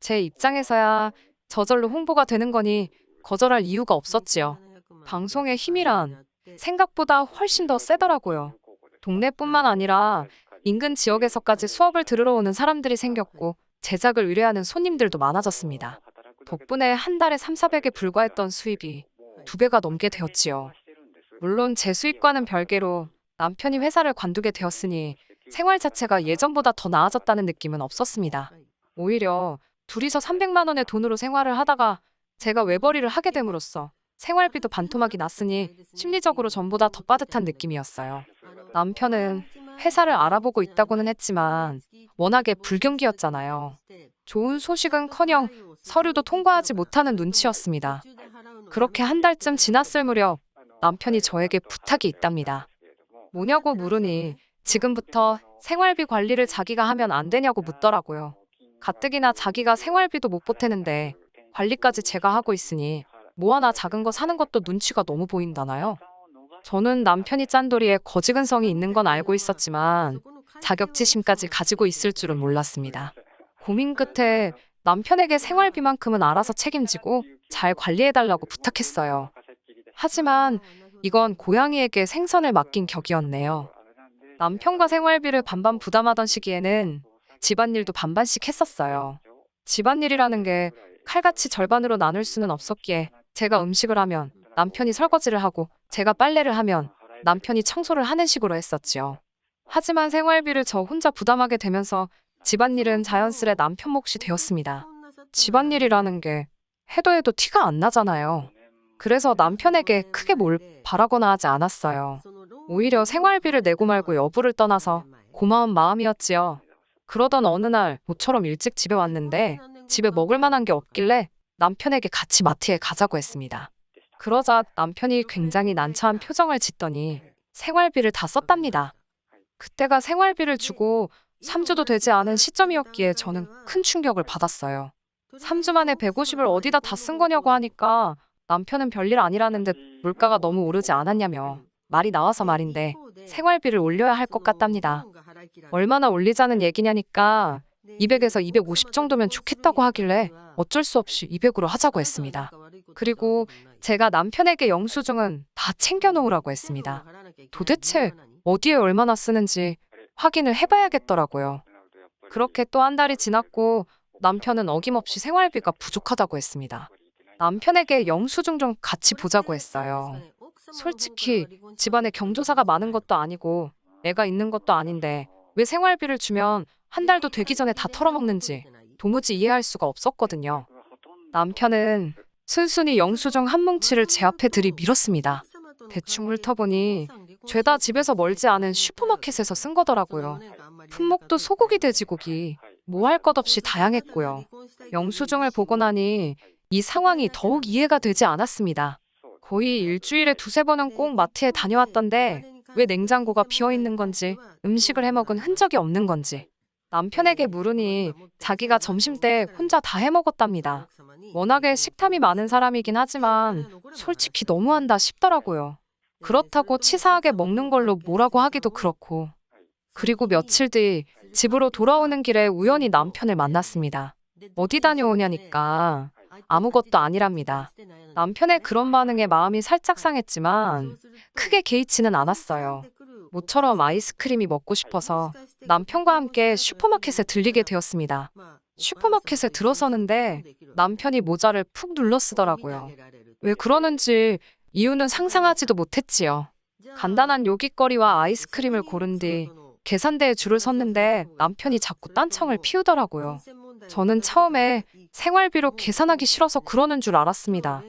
제 입장에서야 저절로 홍보가 되는 거니 거절할 이유가 없었지요. 방송의 힘이란 생각보다 훨씬 더 세더라고요. 동네뿐만 아니라 인근 지역에서까지 수업을 들으러 오는 사람들이 생겼고 제작을 의뢰하는 손님들도 많아졌습니다. 덕분에 한 달에 3,400에 불과했던 수입이 2배가 넘게 되었지요. 물론 제 수입과는 별개로 남편이 회사를 관두게 되었으니 생활 자체가 예전보다 더 나아졌다는 느낌은 없었습니다. 오히려 둘이서 300만 원의 돈으로 생활을 하다가 제가 외벌이를 하게 됨으로써 생활비도 반토막이 났으니 심리적으로 전보다 더 빠듯한 느낌이었어요. 남편은 회사를 알아보고 있다고는 했지만 워낙에 불경기였잖아요. 좋은 소식은커녕 서류도 통과하지 못하는 눈치였습니다. 그렇게 한 달쯤 지났을 무렵 남편이 저에게 부탁이 있답니다. 뭐냐고 물으니 지금부터 생활비 관리를 자기가 하면 안 되냐고 묻더라고요. 가뜩이나 자기가 생활비도 못 보태는데 관리까지 제가 하고 있으니 뭐 하나 작은 거 사는 것도 눈치가 너무 보인다나요? 저는 남편이 짠돌이에 거지근성이 있는 건 알고 있었지만 자격지심까지 가지고 있을 줄은 몰랐습니다. 고민 끝에 남편에게 생활비만큼은 알아서 책임지고 잘 관리해달라고 부탁했어요. 하지만 이건 고양이에게 생선을 맡긴 격이었네요. 남편과 생활비를 반반 부담하던 시기에는 집안일도 반반씩 했었어요. 집안일이라는 게 칼같이 절반으로 나눌 수는 없었기에 제가 음식을 하면 남편이 설거지를 하고 제가 빨래를 하면 남편이 청소를 하는 식으로 했었지요. 하지만 생활비를 저 혼자 부담하게 되면서 집안일은 자연스레 남편 몫이 되었습니다. 집안일이라는 게 해도 해도 티가 안 나잖아요. 그래서 남편에게 크게 뭘 바라거나 하지 않았어요. 오히려 생활비를 내고 말고 여부를 떠나서 고마운 마음이었지요. 그러던 어느 날 모처럼 일찍 집에 왔는데 집에 먹을 만한 게 없길래 남편에게 같이 마트에 가자고 했습니다. 그러자 남편이 굉장히 난처한 표정을 짓더니 생활비를 다 썼답니다. 그때가 생활비를 주고 3주도 되지 않은 시점이었기에 저는 큰 충격을 받았어요. 3주 만에 150을 어디다 다 쓴 거냐고 하니까 남편은 별일 아니라는 듯 물가가 너무 오르지 않았냐며 말이 나와서 말인데 생활비를 올려야 할 것 같답니다. 얼마나 올리자는 얘기냐니까 200에서 250 정도면 좋겠다고 하길래 어쩔 수 없이 200으로 하자고 했습니다. 그리고 제가 남편에게 영수증은 다 챙겨놓으라고 했습니다. 도대체 어디에 얼마나 쓰는지 확인을 해봐야겠더라고요. 그렇게 또 한 달이 지났고 남편은 어김없이 생활비가 부족하다고 했습니다. 남편에게 영수증 좀 같이 보자고 했어요. 솔직히 집안에 경조사가 많은 것도 아니고 애가 있는 것도 아닌데 왜 생활비를 주면 한 달도 되기 전에 다 털어먹는지 도무지 이해할 수가 없었거든요. 남편은 순순히 영수증 한 뭉치를 제 앞에 들이밀었습니다. 대충 훑어보니 죄다 집에서 멀지 않은 슈퍼마켓에서 쓴 거더라고요. 품목도 소고기, 돼지고기, 뭐 할 것 없이 다양했고요. 영수증을 보고 나니 이 상황이 더욱 이해가 되지 않았습니다. 거의 일주일에 두세 번은 꼭 마트에 다녀왔던데 왜 냉장고가 비어있는 건지 음식을 해먹은 흔적이 없는 건지 남편에게 물으니 자기가 점심때 혼자 다 해먹었답니다. 워낙에 식탐이 많은 사람이긴 하지만 솔직히 너무한다 싶더라고요. 그렇다고 치사하게 먹는 걸로 뭐라고 하기도 그렇고. 그리고 며칠 뒤 집으로 돌아오는 길에 우연히 남편을 만났습니다. 어디 다녀오냐니까 아무것도 아니랍니다. 남편의 그런 반응에 마음이 살짝 상했지만 크게 개의치는 않았어요. 모처럼 아이스크림이 먹고 싶어서 남편과 함께 슈퍼마켓에 들리게 되었습니다. 슈퍼마켓에 들어서는데 남편이 모자를 푹 눌러 쓰더라고요. 왜 그러는지 이유는 상상하지도 못했지요. 간단한 요깃거리와 아이스크림을 고른 뒤 계산대에 줄을 섰는데 남편이 자꾸 딴청을 피우더라고요. 저는 처음에 생활비로 계산하기 싫어서 그러는 줄 알았습니다.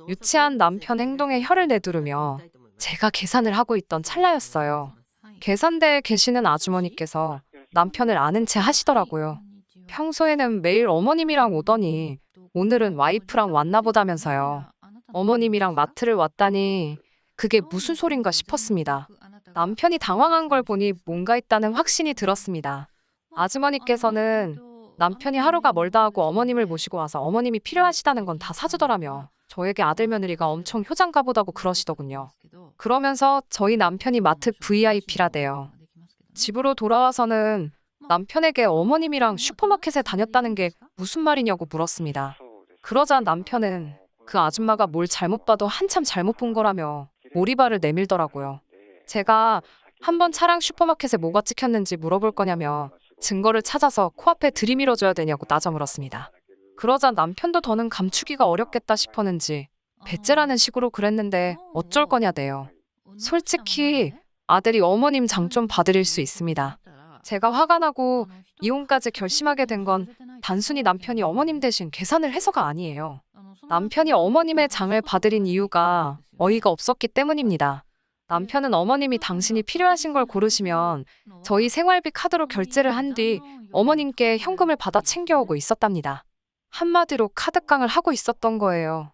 유치한 남편 행동에 혀를 내두르며 제가 계산을 하고 있던 찰나였어요. 계산대에 계시는 아주머니께서 남편을 아는 체 하시더라고요. 평소에는 매일 어머님이랑 오더니 오늘은 와이프랑 왔나 보다면서요. 어머님이랑 마트를 왔다니 그게 무슨 소린가 싶었습니다. 남편이 당황한 걸 보니 뭔가 있다는 확신이 들었습니다. 아주머니께서는 남편이 하루가 멀다 하고 어머님을 모시고 와서 어머님이 필요하시다는 건 다 사주더라며 저에게 아들 며느리가 엄청 효장가 보다고 그러시더군요. 그러면서 저희 남편이 마트 VIP라대요. 집으로 돌아와서는 남편에게 어머님이랑 슈퍼마켓에 다녔다는 게 무슨 말이냐고 물었습니다. 그러자 남편은 그 아줌마가 뭘 잘못 봐도 한참 잘못 본 거라며 오리발을 내밀더라고요. 제가 한번 차랑 슈퍼마켓에 뭐가 찍혔는지 물어볼 거냐며 증거를 찾아서 코앞에 들이밀어줘야 되냐고 따져 물었습니다. 그러자 남편도 더는 감추기가 어렵겠다 싶었는지 배째라는 식으로 그랬는데 어쩔 거냐대요. 솔직히 아들이 어머님 장 좀 봐드릴 수 있습니다. 제가 화가 나고 이혼까지 결심하게 된 건 단순히 남편이 어머님 대신 계산을 해서가 아니에요. 남편이 어머님의 장을 봐드린 이유가 어이가 없었기 때문입니다. 남편은 어머님이 당신이 필요하신 걸 고르시면 저희 생활비 카드로 결제를 한 뒤 어머님께 현금을 받아 챙겨오고 있었답니다. 한마디로 카드깡을 하고 있었던 거예요.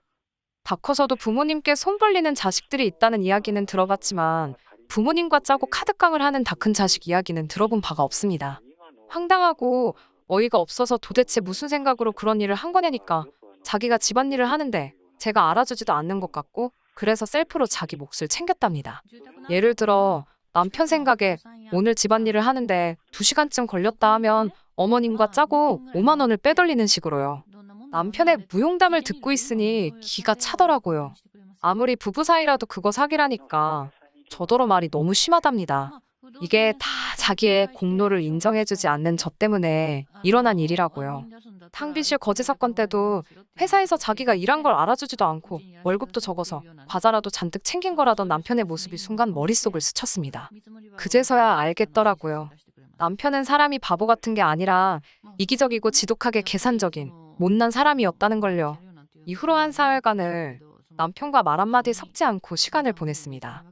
다 커서도 부모님께 손 벌리는 자식들이 있다는 이야기는 들어봤지만 부모님과 짜고 카드깡을 하는 다 큰 자식 이야기는 들어본 바가 없습니다. 황당하고 어이가 없어서 도대체 무슨 생각으로 그런 일을 한 거냐니까 자기가 집안일을 하는데 제가 알아주지도 않는 것 같고 그래서 셀프로 자기 몫을 챙겼답니다. 예를 들어 남편 생각에 오늘 집안일을 하는데 2시간쯤 걸렸다 하면 어머님과 짜고 5만 원을 빼돌리는 식으로요. 남편의 무용담을 듣고 있으니 기가 차더라고요. 아무리 부부 사이라도 그거 사기라니까 저더러 말이 너무 심하답니다. 이게 다 자기의 공로를 인정해주지 않는 저 때문에 일어난 일이라고요. 탕비실 거지 사건 때도 회사에서 자기가 일한 걸 알아주지도 않고 월급도 적어서 과자라도 잔뜩 챙긴 거라던 남편의 모습이 순간 머릿속을 스쳤습니다. 그제서야 알겠더라고요. 남편은 사람이 바보 같은 게 아니라 이기적이고 지독하게 계산적인 못난 사람이었다는 걸요. 이후로 한 사흘간을 남편과 말 한마디 섞지 않고 시간을 보냈습니다.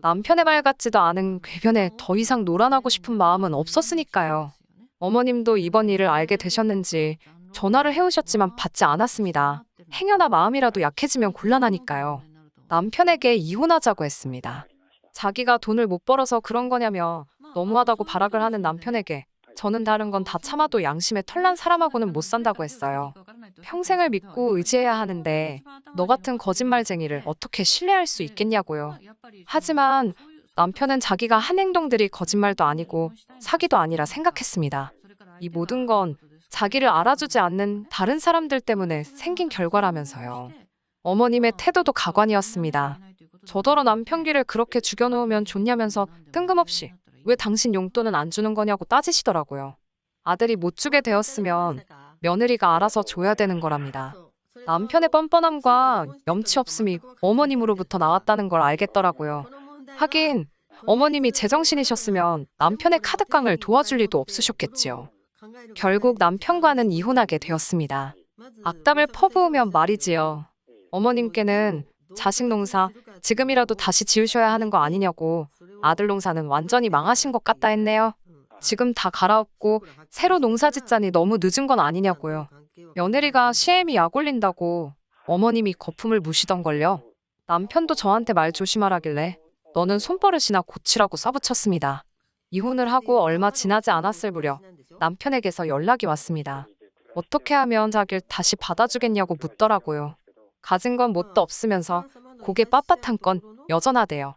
남편의 말 같지도 않은 궤변에 더 이상 놀아나고 싶은 마음은 없었으니까요. 어머님도 이번 일을 알게 되셨는지 전화를 해오셨지만 받지 않았습니다. 행여나 마음이라도 약해지면 곤란하니까요. 남편에게 이혼하자고 했습니다. 자기가 돈을 못 벌어서 그런 거냐며 너무하다고 발악을 하는 남편에게 저는 다른 건 다 참아도 양심에 털난 사람하고는 못 산다고 했어요. 평생을 믿고 의지해야 하는데 너 같은 거짓말쟁이를 어떻게 신뢰할 수 있겠냐고요. 하지만 남편은 자기가 한 행동들이 거짓말도 아니고 사기도 아니라 생각했습니다. 이 모든 건 자기를 알아주지 않는 다른 사람들 때문에 생긴 결과라면서요. 어머님의 태도도 가관이었습니다. 저더러 남편 귀를 그렇게 죽여놓으면 좋냐면서 뜬금없이 왜 당신 용돈은 안 주는 거냐고 따지시더라고요. 아들이 못 주게 되었으면 며느리가 알아서 줘야 되는 거랍니다. 남편의 뻔뻔함과 염치 없음이 어머님으로부터 나왔다는 걸 알겠더라고요. 하긴 어머님이 제정신이셨으면 남편의 카드깡을 도와줄 리도 없으셨겠지요. 결국 남편과는 이혼하게 되었습니다. 악담을 퍼부으면 말이지요. 어머님께는 자식 농사 지금이라도 다시 지으셔야 하는 거 아니냐고 아들 농사는 완전히 망하신 것 같다 했네요. 지금 다 갈아엎고 새로 농사 짓자니 너무 늦은 건 아니냐고요. 며느리가 시애미 약 올린다고 어머님이 거품을 무시던걸요. 남편도 저한테 말 조심하라길래 너는 손버릇이나 고치라고 써붙였습니다. 이혼을 하고 얼마 지나지 않았을 무렵 남편에게서 연락이 왔습니다. 어떻게 하면 자기를 다시 받아주겠냐고 묻더라고요. 가진 건 뭣도 없으면서 고개 빳빳한 건 여전하대요.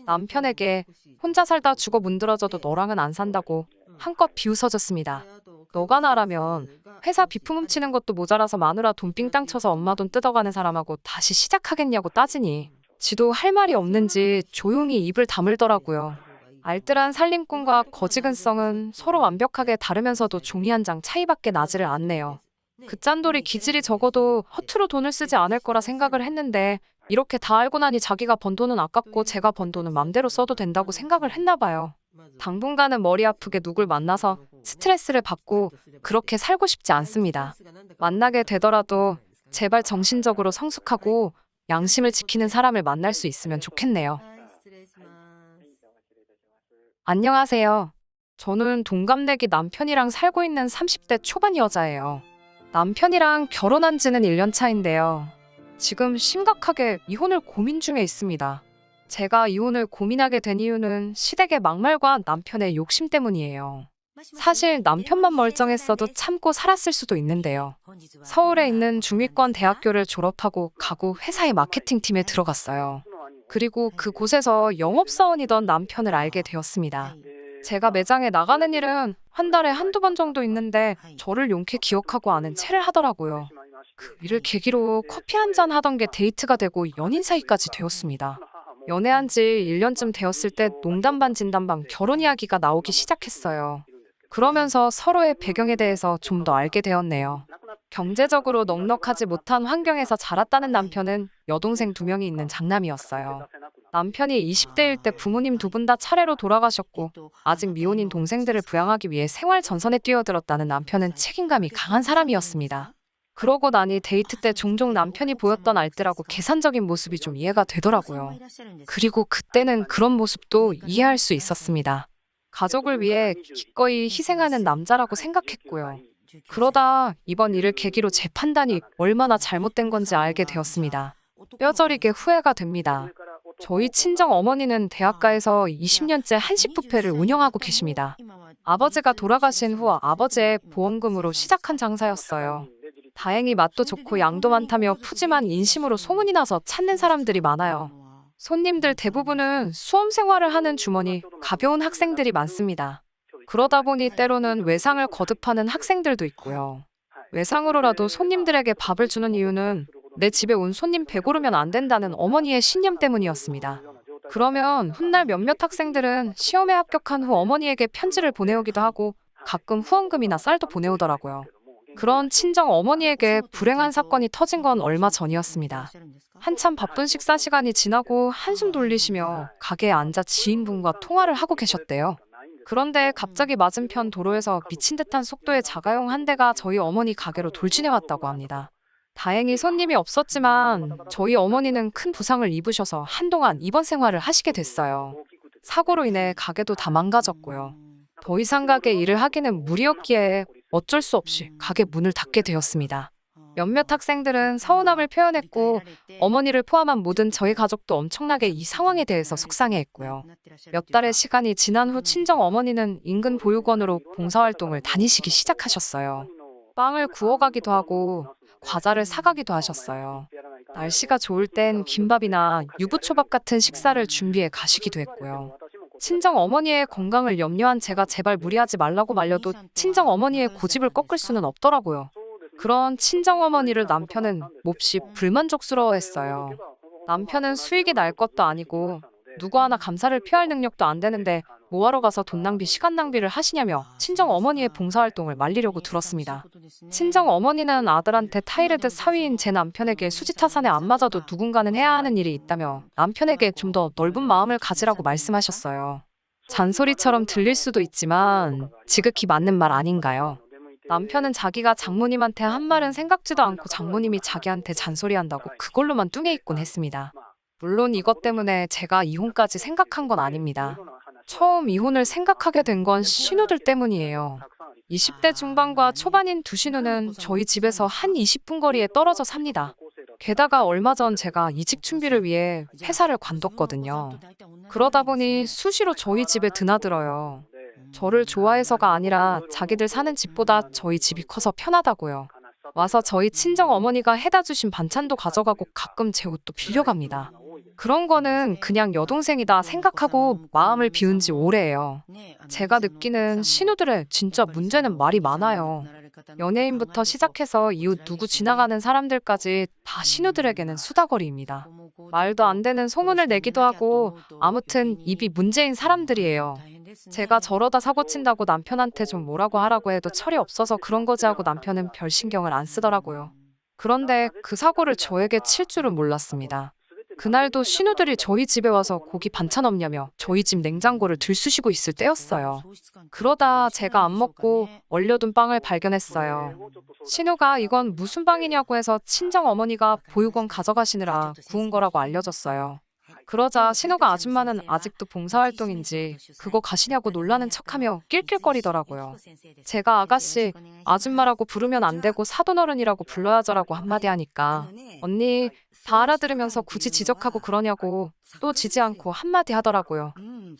남편에게 혼자 살다 죽어 문드러져도 너랑은 안 산다고 한껏 비웃어줬습니다. 너가 나라면 회사 비품 훔치는 것도 모자라서 마누라 돈 삥땅 쳐서 엄마 돈 뜯어가는 사람하고 다시 시작하겠냐고 따지니 지도 할 말이 없는지 조용히 입을 다물더라고요. 알뜰한 살림꾼과 거지근성은 서로 완벽하게 다르면서도 종이 한 장 차이밖에 나지를 않네요. 그 짠돌이 기질이 적어도 허투루 돈을 쓰지 않을 거라 생각을 했는데 이렇게 다 알고 나니 자기가 번 돈은 아깝고 제가 번 돈은 맘대로 써도 된다고 생각을 했나 봐요. 당분간은 머리 아프게 누굴 만나서 스트레스를 받고 그렇게 살고 싶지 않습니다. 만나게 되더라도 제발 정신적으로 성숙하고 양심을 지키는 사람을 만날 수 있으면 좋겠네요. 안녕하세요. 저는 동갑내기 남편이랑 살고 있는 30대 초반 여자예요. 남편이랑 결혼한 지는 1년 차인데요. 지금 심각하게 이혼을 고민 중에 있습니다. 제가 이혼을 고민하게 된 이유는 시댁의 막말과 남편의 욕심 때문이에요. 사실 남편만 멀쩡했어도 참고 살았을 수도 있는데요. 서울에 있는 중위권 대학교를 졸업하고 가구 회사의 마케팅팀에 들어갔어요. 그리고 그곳에서 영업사원이던 남편을 알게 되었습니다. 제가 매장에 나가는 일은 한 달에 한두 번 정도 있는데 저를 용케 기억하고 아는 체를 하더라고요. 그 일을 계기로 커피 한잔 하던 게 데이트가 되고 연인 사이까지 되었습니다. 연애한 지 1년쯤 되었을 때 농담 반 진담 반 결혼 이야기가 나오기 시작했어요. 그러면서 서로의 배경에 대해서 좀 더 알게 되었네요. 경제적으로 넉넉하지 못한 환경에서 자랐다는 남편은 여동생 2명이 있는 장남이었어요. 남편이 20대일 때 부모님 2분 다 차례로 돌아가셨고 아직 미혼인 동생들을 부양하기 위해 생활 전선에 뛰어들었다는 남편은 책임감이 강한 사람이었습니다. 그러고 나니 데이트 때 종종 남편이 보였던 알뜰하고 계산적인 모습이 좀 이해가 되더라고요. 그리고 그때는 그런 모습도 이해할 수 있었습니다. 가족을 위해 기꺼이 희생하는 남자라고 생각했고요. 그러다 이번 일을 계기로 제 판단이 얼마나 잘못된 건지 알게 되었습니다. 뼈저리게 후회가 됩니다. 저희 친정 어머니는 대학가에서 20년째 한식 뷔페를 운영하고 계십니다. 아버지가 돌아가신 후 아버지의 보험금으로 시작한 장사였어요. 다행히 맛도 좋고 양도 많다며 푸짐한 인심으로 소문이 나서 찾는 사람들이 많아요. 손님들 대부분은 수험 생활을 하는 주머니 가벼운 학생들이 많습니다. 그러다 보니 때로는 외상을 거듭하는 학생들도 있고요. 외상으로라도 손님들에게 밥을 주는 이유는 내 집에 온 손님 배고르면 안 된다는 어머니의 신념 때문이었습니다. 그러면 훗날 몇몇 학생들은 시험에 합격한 후 어머니에게 편지를 보내오기도 하고 가끔 후원금이나 쌀도 보내오더라고요. 그런 친정 어머니에게 불행한 사건이 터진 건 얼마 전이었습니다. 한참 바쁜 식사 시간이 지나고 한숨 돌리시며 가게에 앉아 지인분과 통화를 하고 계셨대요. 그런데 갑자기 맞은편 도로에서 미친 듯한 속도의 자가용 한 대가 저희 어머니 가게로 돌진해 왔다고 합니다. 다행히 손님이 없었지만 저희 어머니는 큰 부상을 입으셔서 한동안 입원 생활을 하시게 됐어요. 사고로 인해 가게도 다 망가졌고요. 더 이상 가게 일을 하기는 무리였기에 어쩔 수 없이 가게 문을 닫게 되었습니다. 몇몇 학생들은 서운함을 표현했고 어머니를 포함한 모든 저희 가족도 엄청나게 이 상황에 대해서 속상해했고요. 몇 달의 시간이 지난 후 친정 어머니는 인근 보육원으로 봉사활동을 다니시기 시작하셨어요. 빵을 구워가기도 하고 과자를 사가기도 하셨어요. 날씨가 좋을 땐 김밥이나 유부초밥 같은 식사를 준비해 가시기도 했고요. 친정 어머니의 건강을 염려한 제가 제발 무리하지 말라고 말려도 친정 어머니의 고집을 꺾을 수는 없더라고요. 그런 친정 어머니를 남편은 몹시 불만족스러워했어요. 남편은 수익이 날 것도 아니고 누구 하나 감사를 표할 능력도 안 되는데 뭐하러 가서 돈 낭비, 시간 낭비를 하시냐며 친정 어머니의 봉사활동을 말리려고 들었습니다. 친정 어머니는 아들한테 타이레드 사위인 제 남편에게 수지타산에 안 맞아도 누군가는 해야 하는 일이 있다며 남편에게 좀 더 넓은 마음을 가지라고 말씀하셨어요. 잔소리처럼 들릴 수도 있지만 지극히 맞는 말 아닌가요? 남편은 자기가 장모님한테 한 말은 생각지도 않고 장모님이 자기한테 잔소리한다고 그걸로만 뚱해 있곤 했습니다. 물론 이것 때문에 제가 이혼까지 생각한 건 아닙니다. 처음 이혼을 생각하게 된 건 신우들 때문이에요. 20대 중반과 초반인 두 신우는 저희 집에서 한 20분 거리에 떨어져 삽니다. 게다가 얼마 전 제가 이직 준비를 위해 회사를 관뒀거든요. 그러다 보니 수시로 저희 집에 드나들어요. 저를 좋아해서가 아니라 자기들 사는 집보다 저희 집이 커서 편하다고요. 와서 저희 친정 어머니가 해다 주신 반찬도 가져가고 가끔 제 옷도 빌려갑니다. 그런 거는 그냥 여동생이다 생각하고 마음을 비운 지 오래예요. 제가 느끼는 신우들의 진짜 문제는 말이 많아요. 연예인부터 시작해서 이웃 누구 지나가는 사람들까지 다 신우들에게는 수다거리입니다. 말도 안 되는 소문을 내기도 하고 아무튼 입이 문제인 사람들이에요. 제가 저러다 사고 친다고 남편한테 좀 뭐라고 하라고 해도 철이 없어서 그런 거지 하고 남편은 별 신경을 안 쓰더라고요. 그런데 그 사고를 저에게 칠 줄은 몰랐습니다. 그날도 신우들이 저희 집에 와서 고기 반찬 없냐며 저희 집 냉장고를 들쑤시고 있을 때였어요. 그러다 제가 안 먹고 얼려둔 빵을 발견했어요. 신우가 이건 무슨 빵이냐고 해서 친정 어머니가 보육원 가져가시느라 구운 거라고 알려줬어요. 그러자 신우가 아줌마는 아직도 봉사활동인지 그거 가시냐고 놀라는 척하며 낄낄거리더라고요. 제가 아가씨, 아줌마라고 부르면 안 되고 사돈어른이라고 불러야죠라고 한마디 하니까 언니 다 알아들으면서 굳이 지적하고 그러냐고 또 지지 않고 한마디 하더라고요.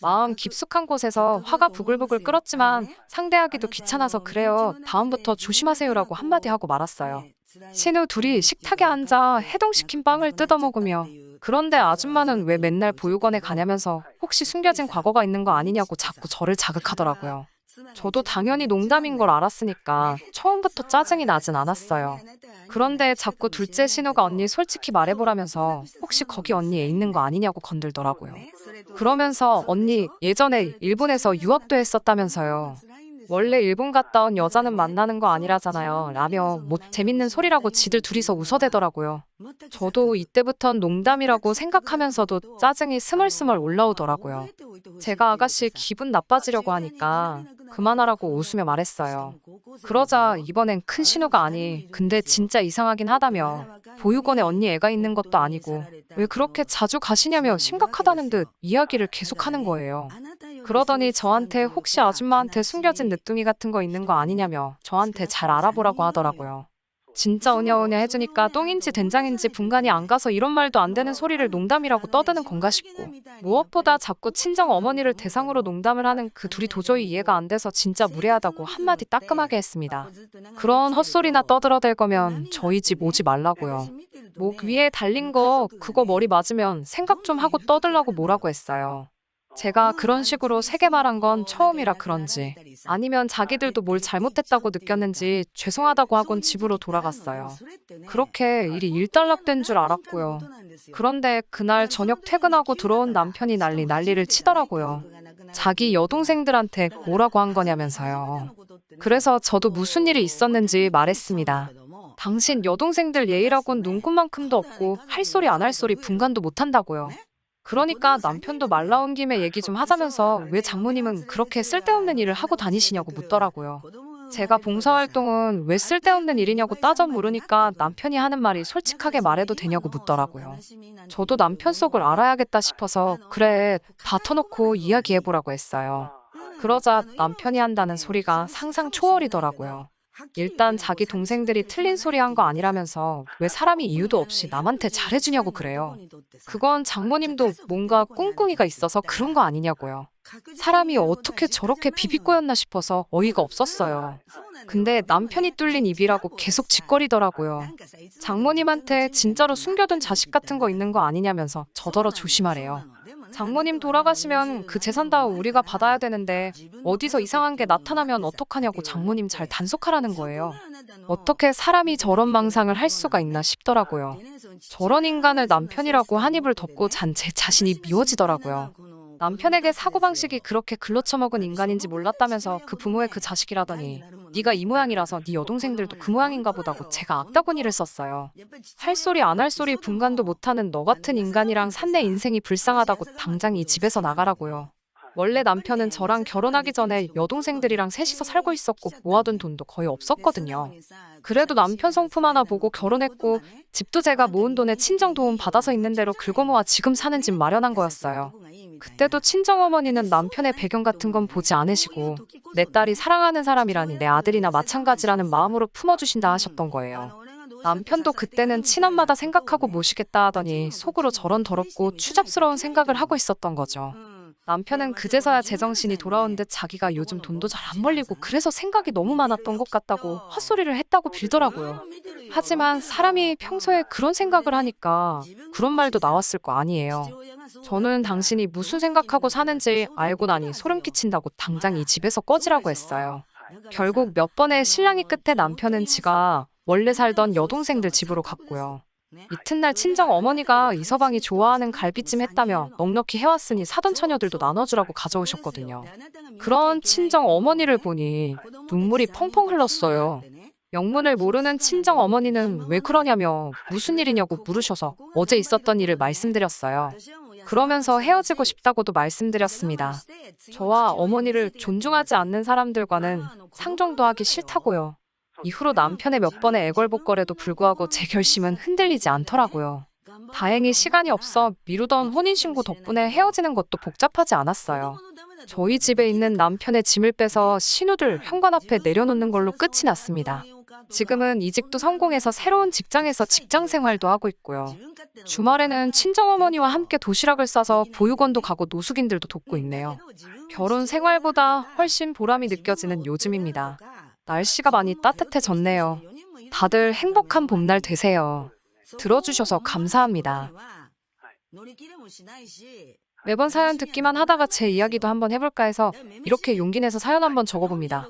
마음 깊숙한 곳에서 화가 부글부글 끓었지만 상대하기도 귀찮아서 그래요. 다음부터 조심하세요라고 한마디 하고 말았어요. 신우 둘이 식탁에 앉아 해동시킨 빵을 뜯어먹으며 그런데 아줌마는 왜 맨날 보육원에 가냐면서 혹시 숨겨진 과거가 있는 거 아니냐고 자꾸 저를 자극하더라고요. 저도 당연히 농담인 걸 알았으니까 처음부터 짜증이 나진 않았어요. 그런데 자꾸 둘째 신우가 언니 솔직히 말해보라면서 혹시 거기 언니 애 있는 거 아니냐고 건들더라고요. 그러면서 언니 예전에 일본에서 유학도 했었다면서요. 원래 일본 갔다 온 여자는 만나는 거 아니라잖아요. 라며 뭐 재밌는 소리라고 지들 둘이서 웃어대더라고요. 저도 이때부턴 농담이라고 생각하면서도 짜증이 스멀스멀 올라오더라고요. 제가 아가씨 기분 나빠지려고 하니까 그만하라고 웃으며 말했어요. 그러자 이번엔 큰 신우가 아니 근데 진짜 이상하긴 하다며 보육원에 언니 애가 있는 것도 아니고 왜 그렇게 자주 가시냐며 심각하다는 듯 이야기를 계속하는 거예요. 그러더니 저한테 혹시 아줌마한테 숨겨진 늦둥이 같은 거 있는 거 아니냐며 저한테 잘 알아보라고 하더라고요. 진짜 오냐오냐 해주니까 똥인지 된장인지 분간이 안 가서 이런 말도 안 되는 소리를 농담이라고 떠드는 건가 싶고 무엇보다 자꾸 친정 어머니를 대상으로 농담을 하는 그 둘이 도저히 이해가 안 돼서 진짜 무례하다고 한마디 따끔하게 했습니다. 그런 헛소리나 떠들어댈 거면 저희 집 오지 말라고요. 목 위에 달린 거 그거 머리 맞으면 생각 좀 하고 떠들라고 뭐라고 했어요. 제가 그런 식으로 세게 말한 건 처음이라 그런지 아니면 자기들도 뭘 잘못했다고 느꼈는지 죄송하다고 하곤 집으로 돌아갔어요. 그렇게 일이 일단락된 줄 알았고요. 그런데 그날 저녁 퇴근하고 들어온 남편이 난리를 치더라고요. 자기 여동생들한테 뭐라고 한 거냐면서요. 그래서 저도 무슨 일이 있었는지 말했습니다. 당신 여동생들 예의라곤 눈꽃만큼도 없고 할 소리 안 할 소리 분간도 못한다고요. 그러니까 남편도 말 나온 김에 얘기 좀 하자면서 왜 장모님은 그렇게 쓸데없는 일을 하고 다니시냐고 묻더라고요. 제가 봉사활동은 왜 쓸데없는 일이냐고 따져 물으니까 남편이 하는 말이 솔직하게 말해도 되냐고 묻더라고요. 저도 남편 속을 알아야겠다 싶어서 그래 다 터놓고 이야기해보라고 했어요. 그러자 남편이 한다는 소리가 상상 초월이더라고요. 일단 자기 동생들이 틀린 소리 한 거 아니라면서 왜 사람이 이유도 없이 남한테 잘해주냐고 그래요. 그건 장모님도 뭔가 꿍꿍이가 있어서 그런 거 아니냐고요. 사람이 어떻게 저렇게 비비꼬였나 싶어서 어이가 없었어요. 근데 남편이 뚫린 입이라고 계속 짓거리더라고요. 장모님한테 진짜로 숨겨둔 자식 같은 거 있는 거 아니냐면서 저더러 조심하래요. 장모님 돌아가시면 그 재산 다 우리가 받아야 되는데 어디서 이상한 게 나타나면 어떡하냐고 장모님 잘 단속하라는 거예요. 어떻게 사람이 저런 망상을 할 수가 있나 싶더라고요. 저런 인간을 남편이라고 한 입을 덮고 잔 제 자신이 미워지더라고요. 남편에게 사고방식이 그렇게 글러쳐먹은 인간인지 몰랐다면서 그 부모의 그 자식이라더니 네가 이 모양이라서 네 여동생들도 그 모양인가 보다고 제가 악다구니를 썼어요. 할 소리 안 할 소리 분간도 못하는 너 같은 인간이랑 산내 인생이 불쌍하다고 당장 이 집에서 나가라고요. 원래 남편은 저랑 결혼하기 전에 여동생들이랑 셋이서 살고 있었고 모아둔 돈도 거의 없었거든요. 그래도 남편 성품 하나 보고 결혼했고 집도 제가 모은 돈에 친정 도움 받아서 있는 대로 긁어모아 지금 사는 집 마련한 거였어요. 그때도 친정어머니는 남편의 배경 같은 건 보지 않으시고 내 딸이 사랑하는 사람이라니 내 아들이나 마찬가지라는 마음으로 품어주신다 하셨던 거예요. 남편도 그때는 친엄마다 생각하고 모시겠다 하더니 속으로 저런 더럽고 추잡스러운 생각을 하고 있었던 거죠. 남편은 그제서야 제정신이 돌아온 듯 자기가 요즘 돈도 잘 안 벌리고 그래서 생각이 너무 많았던 것 같다고 헛소리를 했다고 빌더라고요. 하지만 사람이 평소에 그런 생각을 하니까 그런 말도 나왔을 거 아니에요. 저는 당신이 무슨 생각하고 사는지 알고 나니 소름 끼친다고 당장 이 집에서 꺼지라고 했어요. 결국 몇 번의 실랑이 끝에 남편은 지가 원래 살던 여동생들 집으로 갔고요. 이튿날 친정 어머니가 이서방이 좋아하는 갈비찜 했다며 넉넉히 해왔으니 사돈 처녀들도 나눠주라고 가져오셨거든요. 그런 친정 어머니를 보니 눈물이 펑펑 흘렀어요. 영문을 모르는 친정 어머니는 왜 그러냐며 무슨 일이냐고 물으셔서 어제 있었던 일을 말씀드렸어요. 그러면서 헤어지고 싶다고도 말씀드렸습니다. 저와 어머니를 존중하지 않는 사람들과는 상종도 하기 싫다고요. 이후로 남편의 몇 번의 애걸복걸에도 불구하고 제 결심은 흔들리지 않더라고요. 다행히 시간이 없어 미루던 혼인신고 덕분에 헤어지는 것도 복잡하지 않았어요. 저희 집에 있는 남편의 짐을 빼서 신우들 현관 앞에 내려놓는 걸로 끝이 났습니다. 지금은 이직도 성공해서 새로운 직장에서 직장 생활도 하고 있고요. 주말에는 친정어머니와 함께 도시락을 싸서 보육원도 가고 노숙인들도 돕고 있네요. 결혼 생활보다 훨씬 보람이 느껴지는 요즘입니다. 날씨가 많이 따뜻해졌네요. 다들 행복한 봄날 되세요. 들어주셔서 감사합니다. 매번 사연 듣기만 하다가 제 이야기도 한번 해볼까 해서 이렇게 용기 내서 사연 한번 적어봅니다.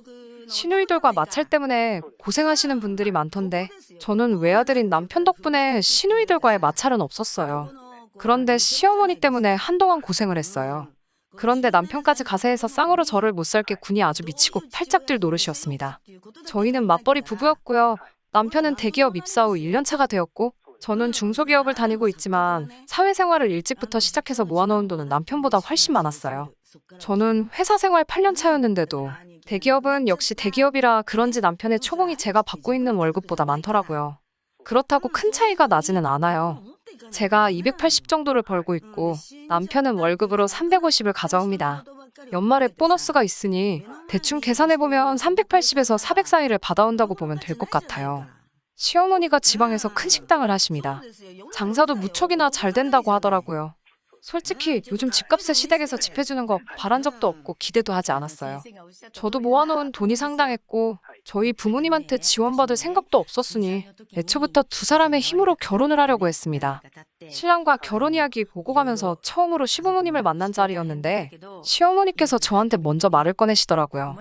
시누이들과 마찰 때문에 고생하시는 분들이 많던데 저는 외아들인 남편 덕분에 시누이들과의 마찰은 없었어요. 그런데 시어머니 때문에 한동안 고생을 했어요. 그런데 남편까지 가세해서 쌍으로 저를 못 살게 군이 아주 미치고 팔짝 뛸 노릇이었습니다. 저희는 맞벌이 부부였고요. 남편은 대기업 입사 후 1년차가 되었고 저는 중소기업을 다니고 있지만 사회생활을 일찍부터 시작해서 모아놓은 돈은 남편보다 훨씬 많았어요. 저는 회사 생활 8년 차였는데도 대기업은 역시 대기업이라 그런지 남편의 초봉이 제가 받고 있는 월급보다 많더라고요. 그렇다고 큰 차이가 나지는 않아요. 제가 280 정도를 벌고 있고 남편은 월급으로 350을 가져옵니다. 연말에 보너스가 있으니 대충 계산해보면 380에서 400 사이를 받아온다고 보면 될 것 같아요. 시어머니가 지방에서 큰 식당을 하십니다. 장사도 무척이나 잘 된다고 하더라고요. 솔직히 요즘 집값의 시댁에서 집 해주는 거 바란 적도 없고 기대도 하지 않았어요. 저도 모아놓은 돈이 상당했고 저희 부모님한테 지원받을 생각도 없었으니 애초부터 두 사람의 힘으로 결혼을 하려고 했습니다. 신랑과 결혼 이야기 보고 가면서 처음으로 시부모님을 만난 자리였는데 시어머니께서 저한테 먼저 말을 꺼내시더라고요.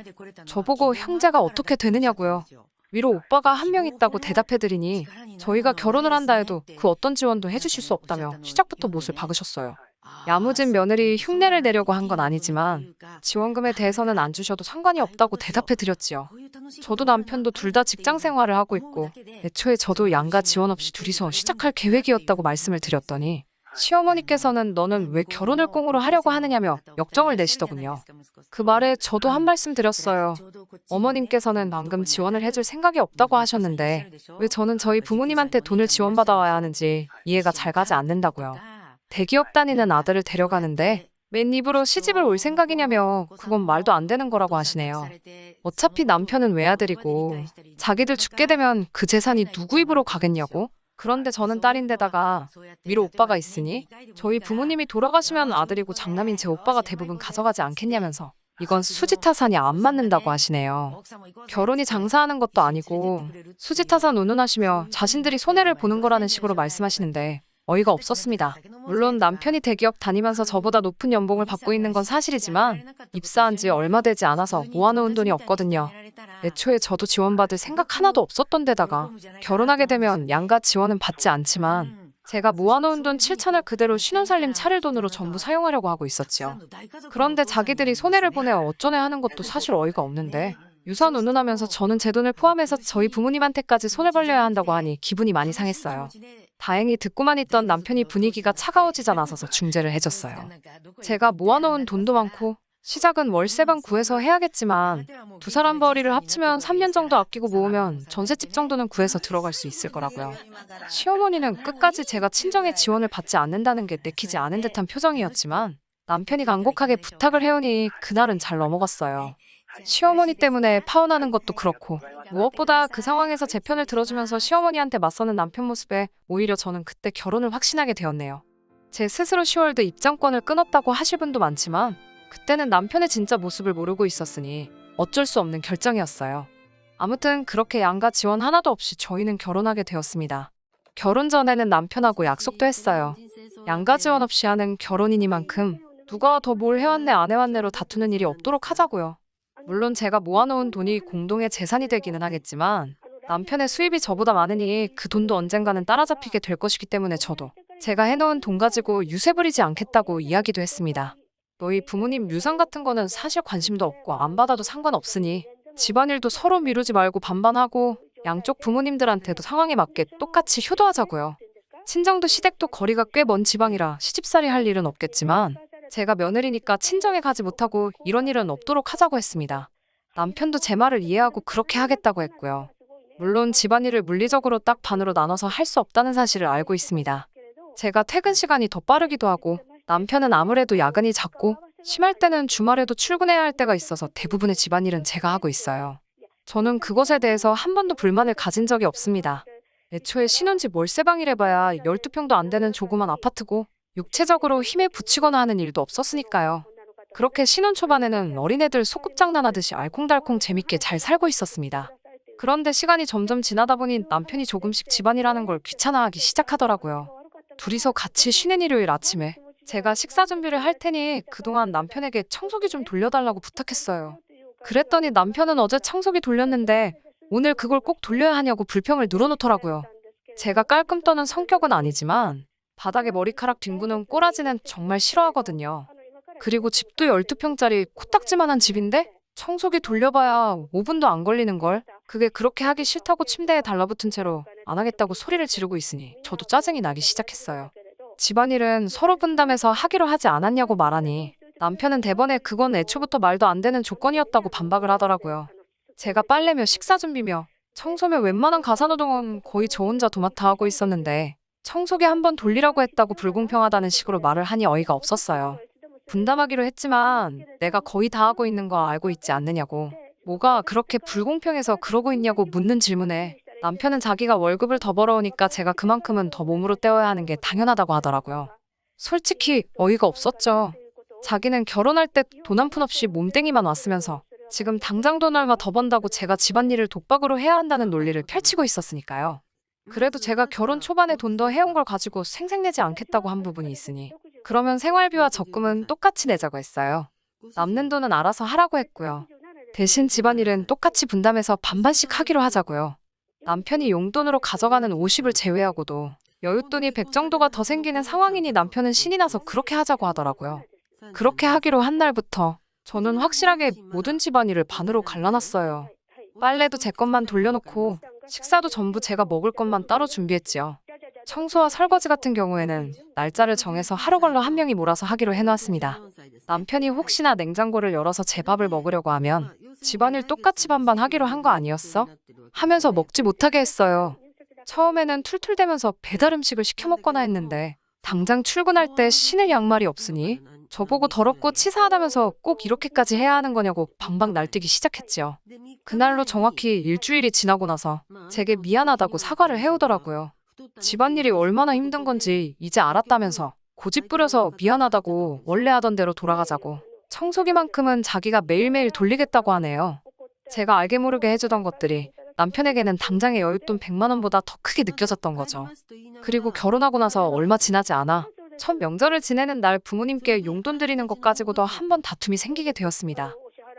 저보고 형제가 어떻게 되느냐고요. 위로 오빠가 한 명 있다고 대답해드리니 저희가 결혼을 한다 해도 그 어떤 지원도 해주실 수 없다며 시작부터 못을 박으셨어요. 야무진 며느리 흉내를 내려고 한 건 아니지만 지원금에 대해서는 안 주셔도 상관이 없다고 대답해드렸지요. 저도 남편도 둘 다 직장 생활을 하고 있고 애초에 저도 양가 지원 없이 둘이서 시작할 계획이었다고 말씀을 드렸더니 시어머니께서는 너는 왜 결혼을 꽁으로 하려고 하느냐며 역정을 내시더군요. 그 말에 저도 한 말씀 드렸어요. 어머님께서는 방금 지원을 해줄 생각이 없다고 하셨는데 왜 저는 저희 부모님한테 돈을 지원받아와야 하는지 이해가 잘 가지 않는다고요. 대기업 다니는 아들을 데려가는데 맨 입으로 시집을 올 생각이냐며 그건 말도 안 되는 거라고 하시네요. 어차피 남편은 외아들이고 자기들 죽게 되면 그 재산이 누구 입으로 가겠냐고. 그런데 저는 딸인데다가 위로 오빠가 있으니 저희 부모님이 돌아가시면 아들이고 장남인 제 오빠가 대부분 가져가지 않겠냐면서 이건 수지타산이 안 맞는다고 하시네요. 결혼이 장사하는 것도 아니고 수지타산 운운하시며 자신들이 손해를 보는 거라는 식으로 말씀하시는데 어이가 없었습니다. 물론 남편이 대기업 다니면서 저보다 높은 연봉을 받고 있는 건 사실이지만 입사한 지 얼마 되지 않아서 모아놓은 돈이 없거든요. 애초에 저도 지원받을 생각 하나도 없었던 데다가 결혼하게 되면 양가 지원은 받지 않지만 제가 모아놓은 돈 7천을 그대로 신혼살림 차릴 돈으로 전부 사용하려고 하고 있었지요. 그런데 자기들이 손해를 보내 어쩌네 하는 것도 사실 어이가 없는데 유산 운운하면서 저는 제 돈을 포함해서 저희 부모님한테까지 손을 벌려야 한다고 하니 기분이 많이 상했어요. 다행히 듣고만 있던 남편이 분위기가 차가워지자 나서서 중재를 해줬어요. 제가 모아놓은 돈도 많고 시작은 월세방 구해서 해야겠지만 두 사람 벌이를 합치면 3년 정도 아끼고 모으면 전셋집 정도는 구해서 들어갈 수 있을 거라고요. 시어머니는 끝까지 제가 친정의 지원을 받지 않는다는 게 내키지 않은 듯한 표정이었지만 남편이 간곡하게 부탁을 해오니 그날은 잘 넘어갔어요. 시어머니 때문에 파혼하는 것도 그렇고 무엇보다 그 상황에서 제 편을 들어주면서 시어머니한테 맞서는 남편 모습에 오히려 저는 그때 결혼을 확신하게 되었네요. 제 스스로 10월드 입장권을 끊었다고 하실 분도 많지만 그때는 남편의 진짜 모습을 모르고 있었으니 어쩔 수 없는 결정이었어요. 아무튼 그렇게 양가 지원 하나도 없이 저희는 결혼하게 되었습니다. 결혼 전에는 남편하고 약속도 했어요. 양가 지원 없이 하는 결혼이니만큼 누가 더 뭘 해왔네 안 해왔네로 다투는 일이 없도록 하자고요. 물론 제가 모아놓은 돈이 공동의 재산이 되기는 하겠지만 남편의 수입이 저보다 많으니 그 돈도 언젠가는 따라잡히게 될 것이기 때문에 저도 제가 해놓은 돈 가지고 유세 부리지 않겠다고 이야기도 했습니다. 너희 부모님 유산 같은 거는 사실 관심도 없고 안 받아도 상관없으니 집안일도 서로 미루지 말고 반반하고 양쪽 부모님들한테도 상황에 맞게 똑같이 효도하자고요. 친정도 시댁도 거리가 꽤 먼 지방이라 시집살이 할 일은 없겠지만 제가 며느리니까 친정에 가지 못하고 이런 일은 없도록 하자고 했습니다. 남편도 제 말을 이해하고 그렇게 하겠다고 했고요. 물론 집안일을 물리적으로 딱 반으로 나눠서 할 수 없다는 사실을 알고 있습니다. 제가 퇴근 시간이 더 빠르기도 하고 남편은 아무래도 야근이 잦고 심할 때는 주말에도 출근해야 할 때가 있어서 대부분의 집안일은 제가 하고 있어요. 저는 그것에 대해서 한 번도 불만을 가진 적이 없습니다. 애초에 신혼집 월세방이래봐야 12평도 안 되는 조그만 아파트고 육체적으로 힘에 부치거나 하는 일도 없었으니까요. 그렇게 신혼 초반에는 어린애들 소꿉장난하듯이 알콩달콩 재밌게 잘 살고 있었습니다. 그런데 시간이 점점 지나다 보니 남편이 조금씩 집안일하는 걸 귀찮아하기 시작하더라고요. 둘이서 같이 쉬는 일요일 아침에 제가 식사 준비를 할 테니 그동안 남편에게 청소기 좀 돌려달라고 부탁했어요. 그랬더니 남편은 어제 청소기 돌렸는데 오늘 그걸 꼭 돌려야 하냐고 불평을 늘어놓더라고요. 제가 깔끔 떠는 성격은 아니지만 바닥에 머리카락 뒹구는 꼬라지는 정말 싫어하거든요. 그리고 집도 12평짜리 코딱지만한 집인데 청소기 돌려봐야 5분도 안 걸리는걸. 그게 그렇게 하기 싫다고 침대에 달라붙은 채로 안 하겠다고 소리를 지르고 있으니 저도 짜증이 나기 시작했어요. 집안일은 서로 분담해서 하기로 하지 않았냐고 말하니 남편은 대번에 그건 애초부터 말도 안 되는 조건이었다고 반박을 하더라고요. 제가 빨래며 식사 준비며 청소며 웬만한 가사노동은 거의 저 혼자 도맡아 하고 있었는데 청소기 한 번 돌리라고 했다고 불공평하다는 식으로 말을 하니 어이가 없었어요. 분담하기로 했지만 내가 거의 다 하고 있는 거 알고 있지 않느냐고. 뭐가 그렇게 불공평해서 그러고 있냐고 묻는 질문에 남편은 자기가 월급을 더 벌어오니까 제가 그만큼은 더 몸으로 때워야 하는 게 당연하다고 하더라고요. 솔직히 어이가 없었죠. 자기는 결혼할 때 돈 한 푼 없이 몸땡이만 왔으면서 지금 당장 돈 얼마 더 번다고 제가 집안일을 독박으로 해야 한다는 논리를 펼치고 있었으니까요. 그래도 제가 결혼 초반에 돈 더 해온 걸 가지고 생색내지 않겠다고 한 부분이 있으니 그러면 생활비와 적금은 똑같이 내자고 했어요. 남는 돈은 알아서 하라고 했고요. 대신 집안일은 똑같이 분담해서 반반씩 하기로 하자고요. 남편이 용돈으로 가져가는 50을 제외하고도 여윳돈이 100 정도가 더 생기는 상황이니 남편은 신이 나서 그렇게 하자고 하더라고요. 그렇게 하기로 한 날부터 저는 확실하게 모든 집안일을 반으로 갈라놨어요. 빨래도 제 것만 돌려놓고 식사도 전부 제가 먹을 것만 따로 준비했지요. 청소와 설거지 같은 경우에는 날짜를 정해서 하루 걸러 한 명이 몰아서 하기로 해놨습니다. 남편이 혹시나 냉장고를 열어서 제 밥을 먹으려고 하면 집안일 똑같이 반반 하기로 한 거 아니었어? 하면서 먹지 못하게 했어요. 처음에는 툴툴대면서 배달 음식을 시켜 먹거나 했는데 당장 출근할 때 신을 양말이 없으니 저보고 더럽고 치사하다면서 꼭 이렇게까지 해야 하는 거냐고 방방 날뛰기 시작했지요. 그날로 정확히 일주일이 지나고 나서 제게 미안하다고 사과를 해오더라고요. 집안일이 얼마나 힘든 건지 이제 알았다면서 고집 부려서 미안하다고 원래 하던 대로 돌아가자고 청소기만큼은 자기가 매일매일 돌리겠다고 하네요. 제가 알게 모르게 해주던 것들이 남편에게는 당장의 여윳돈 100만 원보다 더 크게 느껴졌던 거죠. 그리고 결혼하고 나서 얼마 지나지 않아 첫 명절을 지내는 날 부모님께 용돈 드리는 것 가지고도 한 번 다툼이 생기게 되었습니다.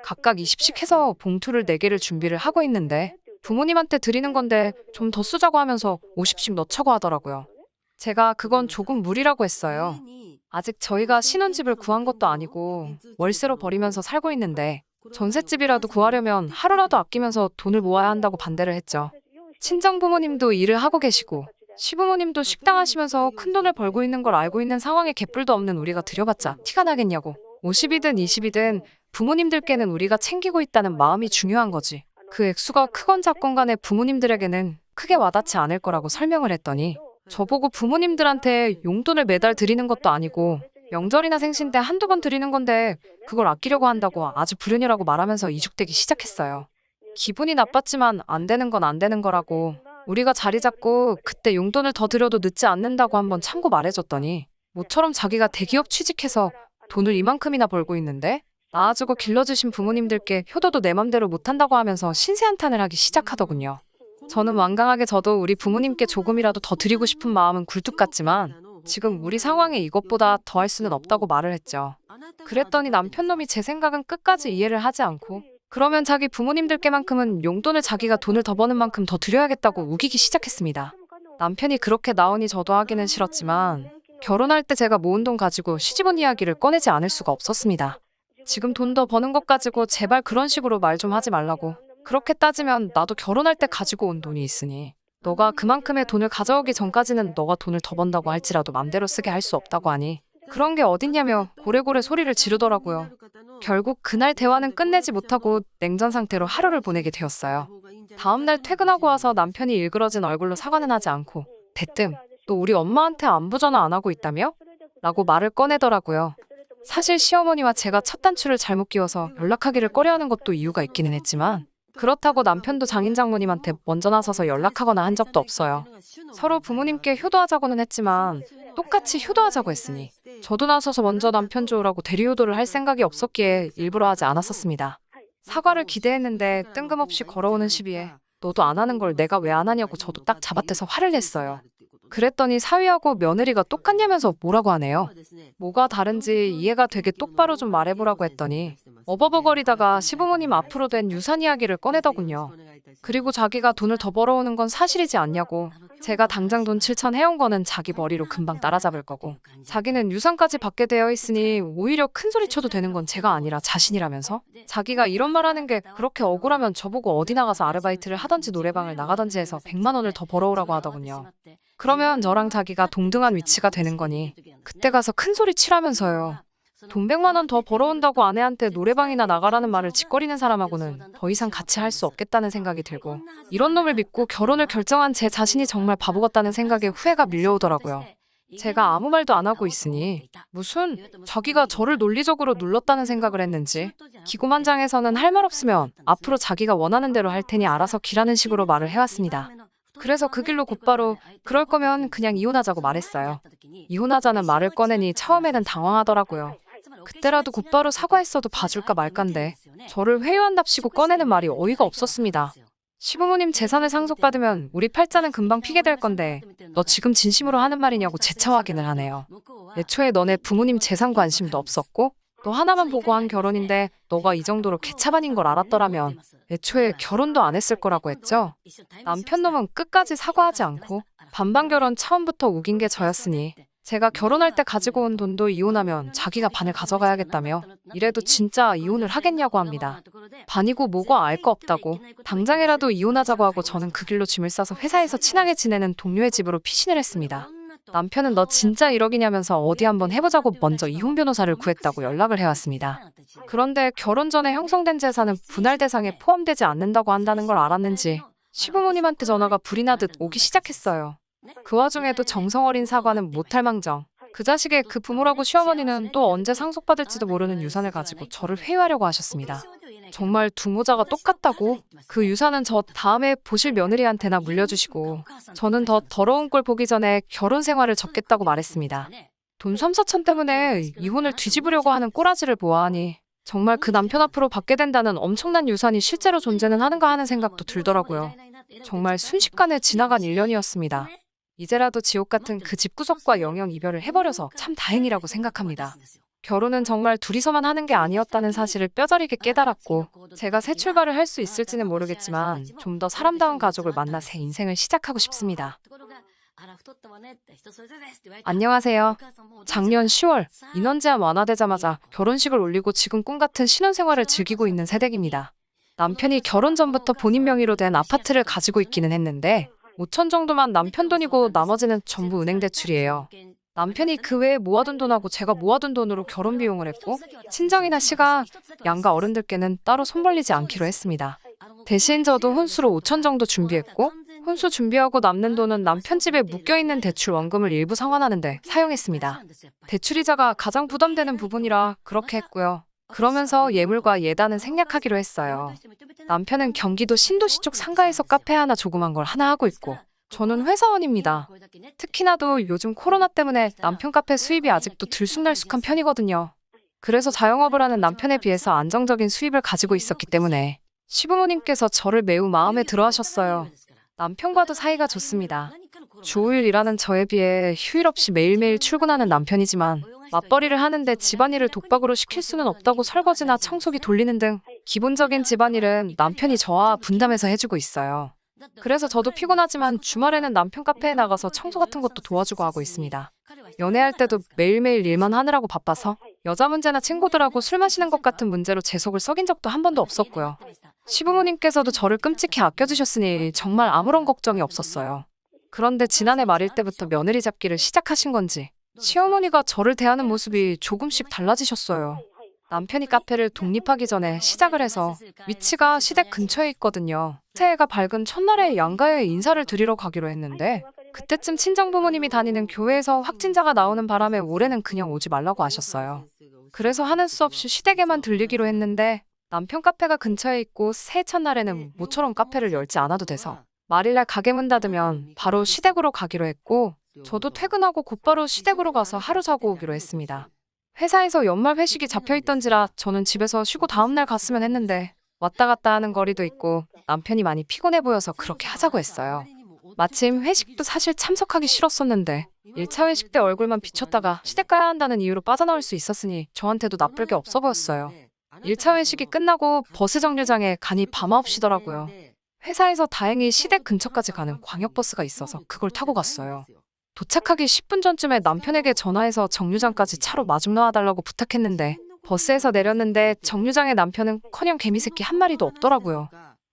각각 20씩 해서 봉투를 4개를 준비를 하고 있는데 부모님한테 드리는 건데 좀 더 쓰자고 하면서 50씩 넣자고 하더라고요. 제가 그건 조금 무리라고 했어요. 아직 저희가 신혼집을 구한 것도 아니고 월세로 버리면서 살고 있는데 전셋집이라도 구하려면 하루라도 아끼면서 돈을 모아야 한다고 반대를 했죠. 친정 부모님도 일을 하고 계시고 시부모님도 식당 하시면서 큰돈을 벌고 있는 걸 알고 있는 상황에 개뿔도 없는 우리가 드려봤자 티가 나겠냐고. 50이든 20이든 부모님들께는 우리가 챙기고 있다는 마음이 중요한 거지. 그 액수가 크건 작건 간에 부모님들에게는 크게 와닿지 않을 거라고 설명을 했더니 저보고 부모님들한테 용돈을 매달 드리는 것도 아니고 명절이나 생신 때 한두 번 드리는 건데 그걸 아끼려고 한다고 아주 불효녀라고 말하면서 이죽대기 시작했어요. 기분이 나빴지만 안 되는 건 안 되는 거라고 우리가 자리 잡고 그때 용돈을 더 드려도 늦지 않는다고 한번 참고 말해줬더니 모처럼 자기가 대기업 취직해서 돈을 이만큼이나 벌고 있는데 낳아주고 길러주신 부모님들께 효도도 내 맘대로 못한다고 하면서 신세한탄을 하기 시작하더군요. 저는 완강하게 저도 우리 부모님께 조금이라도 더 드리고 싶은 마음은 굴뚝 같지만 지금 우리 상황에 이것보다 더 할 수는 없다고 말을 했죠. 그랬더니 남편놈이 제 생각은 끝까지 이해를 하지 않고 그러면 자기 부모님들께만큼은 용돈을 자기가 돈을 더 버는 만큼 더 드려야겠다고 우기기 시작했습니다. 남편이 그렇게 나오니 저도 하기는 싫었지만 결혼할 때 제가 모은 돈 가지고 시집온 이야기를 꺼내지 않을 수가 없었습니다. 지금 돈 더 버는 것 가지고 제발 그런 식으로 말 좀 하지 말라고. 그렇게 따지면 나도 결혼할 때 가지고 온 돈이 있으니 너가 그만큼의 돈을 가져오기 전까지는 너가 돈을 더 번다고 할지라도 맘대로 쓰게 할 수 없다고 하니 그런 게 어딨냐며 고래고래 소리를 지르더라고요. 결국 그날 대화는 끝내지 못하고 냉전 상태로 하루를 보내게 되었어요. 다음날 퇴근하고 와서 남편이 일그러진 얼굴로 사과는 하지 않고 대뜸 너 우리 엄마한테 안부 전화 안 하고 있다며? 라고 말을 꺼내더라고요. 사실 시어머니와 제가 첫 단추를 잘못 끼워서 연락하기를 꺼려하는 것도 이유가 있기는 했지만 그렇다고 남편도 장인 장모님한테 먼저 나서서 연락하거나 한 적도 없어요. 서로 부모님께 효도하자고는 했지만 똑같이 효도하자고 했으니 저도 나서서 먼저 남편 좋으라고 대리효도를 할 생각이 없었기에 일부러 하지 않았었습니다. 사과를 기대했는데 뜬금없이 걸어오는 시비에 너도 안 하는 걸 내가 왜 안 하냐고 저도 딱 잡아떼서 화를 냈어요. 그랬더니 사위하고 며느리가 똑같냐면서 뭐라고 하네요. 뭐가 다른지 이해가 되게 똑바로 좀 말해보라고 했더니 어버버거리다가 시부모님 앞으로 된 유산 이야기를 꺼내더군요. 그리고 자기가 돈을 더 벌어오는 건 사실이지 않냐고. 제가 당장 돈 7천 해온 거는 자기 머리로 금방 따라잡을 거고 자기는 유산까지 받게 되어 있으니 오히려 큰 소리 쳐도 되는 건 제가 아니라 자신이라면서 자기가 이런 말 하는 게 그렇게 억울하면 저보고 어디 나가서 아르바이트를 하던지 노래방을 나가던지 해서 100만 원을 더 벌어오라고 하더군요. 그러면 저랑 자기가 동등한 위치가 되는 거니 그때 가서 큰 소리 치라면서요. 돈 100만 원 더 벌어온다고 아내한테 노래방이나 나가라는 말을 짓거리는 사람하고는 더 이상 같이 할 수 없겠다는 생각이 들고 이런 놈을 믿고 결혼을 결정한 제 자신이 정말 바보 같다는 생각에 후회가 밀려오더라고요. 제가 아무 말도 안 하고 있으니 무슨 자기가 저를 논리적으로 눌렀다는 생각을 했는지 기고만장해서는 할 말 없으면 앞으로 자기가 원하는 대로 할 테니 알아서 기라는 식으로 말을 해왔습니다. 그래서 그 길로 곧바로 그럴 거면 그냥 이혼하자고 말했어요. 이혼하자는 말을 꺼내니 처음에는 당황하더라고요. 그때라도 곧바로 사과했어도 봐줄까 말까인데 저를 회유한답시고 꺼내는 말이 어이가 없었습니다. 시부모님 재산을 상속받으면 우리 팔자는 금방 피게 될 건데 너 지금 진심으로 하는 말이냐고 재차 확인을 하네요. 애초에 너네 부모님 재산 관심도 없었고 너 하나만 보고 한 결혼인데 너가 이 정도로 개차반인 걸 알았더라면 애초에 결혼도 안 했을 거라고 했죠. 남편 놈은 끝까지 사과하지 않고 반반 결혼 처음부터 우긴 게 저였으니 제가 결혼할 때 가지고 온 돈도 이혼하면 자기가 반을 가져가야겠다며 이래도 진짜 이혼을 하겠냐고 합니다. 반이고 뭐고 알 거 없다고 당장이라도 이혼하자고 하고 저는 그 길로 짐을 싸서 회사에서 친하게 지내는 동료의 집으로 피신을 했습니다. 남편은 너 진짜 1억이냐면서 어디 한번 해보자고 먼저 이혼 변호사를 구했다고 연락을 해왔습니다. 그런데 결혼 전에 형성된 재산은 분할 대상에 포함되지 않는다고 한다는 걸 알았는지 시부모님한테 전화가 불이 나듯 오기 시작했어요. 그 와중에도 정성 어린 사과는 못할 망정 그 자식의 그 부모라고 시어머니는 또 언제 상속받을지도 모르는 유산을 가지고 저를 회유하려고 하셨습니다. 정말 두 모자가 똑같다고? 그 유산은 저 다음에 보실 며느리한테나 물려주시고 저는 더 더러운 꼴 보기 전에 결혼 생활을 접겠다고 말했습니다. 돈 3, 4천 때문에 이혼을 뒤집으려고 하는 꼬라지를 보아하니 정말 그 남편 앞으로 받게 된다는 엄청난 유산이 실제로 존재는 하는가 하는 생각도 들더라고요. 정말 순식간에 지나간 1년이었습니다. 이제라도 지옥 같은 그 집구석과 영영 이별을 해버려서 참 다행이라고 생각합니다. 결혼은 정말 둘이서만 하는 게 아니었다는 사실을 뼈저리게 깨달았고 제가 새 출발을 할 수 있을지는 모르겠지만 좀 더 사람다운 가족을 만나 새 인생을 시작하고 싶습니다. 안녕하세요. 작년 10월 인원 제한 완화되자마자 결혼식을 올리고 지금 꿈같은 신혼생활을 즐기고 있는 새댁입니다. 남편이 결혼 전부터 본인 명의로 된 아파트를 가지고 있기는 했는데 5천 정도만 남편 돈이고 나머지는 전부 은행 대출이에요. 남편이 그 외에 모아둔 돈하고 제가 모아둔 돈으로 결혼 비용을 했고 친정이나 시가 양가 어른들께는 따로 손 벌리지 않기로 했습니다. 대신 저도 혼수로 5천 정도 준비했고 혼수 준비하고 남는 돈은 남편 집에 묶여있는 대출 원금을 일부 상환하는 데 사용했습니다. 대출이자가 가장 부담되는 부분이라 그렇게 했고요. 그러면서 예물과 예단은 생략하기로 했어요. 남편은 경기도 신도시 쪽 상가에서 카페 하나 조그만 걸 하나 하고 있고 저는 회사원입니다. 특히나도 요즘 코로나 때문에 남편 카페 수입이 아직도 들쑥날쑥한 편이거든요. 그래서 자영업을 하는 남편에 비해서 안정적인 수입을 가지고 있었기 때문에 시부모님께서 저를 매우 마음에 들어 하셨어요. 남편과도 사이가 좋습니다. 주 5일 일하는 저에 비해 휴일 없이 매일매일 출근하는 남편이지만 맞벌이를 하는데 집안일을 독박으로 시킬 수는 없다고 설거지나 청소기 돌리는 등 기본적인 집안일은 남편이 저와 분담해서 해주고 있어요. 그래서 저도 피곤하지만 주말에는 남편 카페에 나가서 청소 같은 것도 도와주고 하고 있습니다. 연애할 때도 매일매일 일만 하느라고 바빠서 여자 문제나 친구들하고 술 마시는 것 같은 문제로 제 속을 썩인 적도 한 번도 없었고요. 시부모님께서도 저를 끔찍히 아껴주셨으니 정말 아무런 걱정이 없었어요. 그런데 지난해 말일 때부터 며느리 잡기를 시작하신 건지 시어머니가 저를 대하는 모습이 조금씩 달라지셨어요. 남편이 카페를 독립하기 전에 시작을 해서 위치가 시댁 근처에 있거든요. 새해가 밝은 첫날에 양가에 인사를 드리러 가기로 했는데 그때쯤 친정부모님이 다니는 교회에서 확진자가 나오는 바람에 올해는 그냥 오지 말라고 하셨어요. 그래서 하는 수 없이 시댁에만 들리기로 했는데 남편 카페가 근처에 있고 새해 첫날에는 모처럼 카페를 열지 않아도 돼서 말일날 가게 문 닫으면 바로 시댁으로 가기로 했고 저도 퇴근하고 곧바로 시댁으로 가서 하루 자고 오기로 했습니다. 회사에서 연말 회식이 잡혀있던지라 저는 집에서 쉬고 다음날 갔으면 했는데 왔다 갔다 하는 거리도 있고 남편이 많이 피곤해 보여서 그렇게 하자고 했어요. 마침 회식도 사실 참석하기 싫었었는데 1차 회식 때 얼굴만 비쳤다가 시댁 가야 한다는 이유로 빠져나올 수 있었으니 저한테도 나쁠 게 없어 보였어요. 1차 회식이 끝나고 버스 정류장에 가니 밤 9시더라고요. 회사에서 다행히 시댁 근처까지 가는 광역버스가 있어서 그걸 타고 갔어요. 도착하기 10분 전쯤에 남편에게 전화해서 정류장까지 차로 마중 나와달라고 부탁했는데 버스에서 내렸는데 정류장에 남편은 커녕 개미새끼 한 마리도 없더라고요.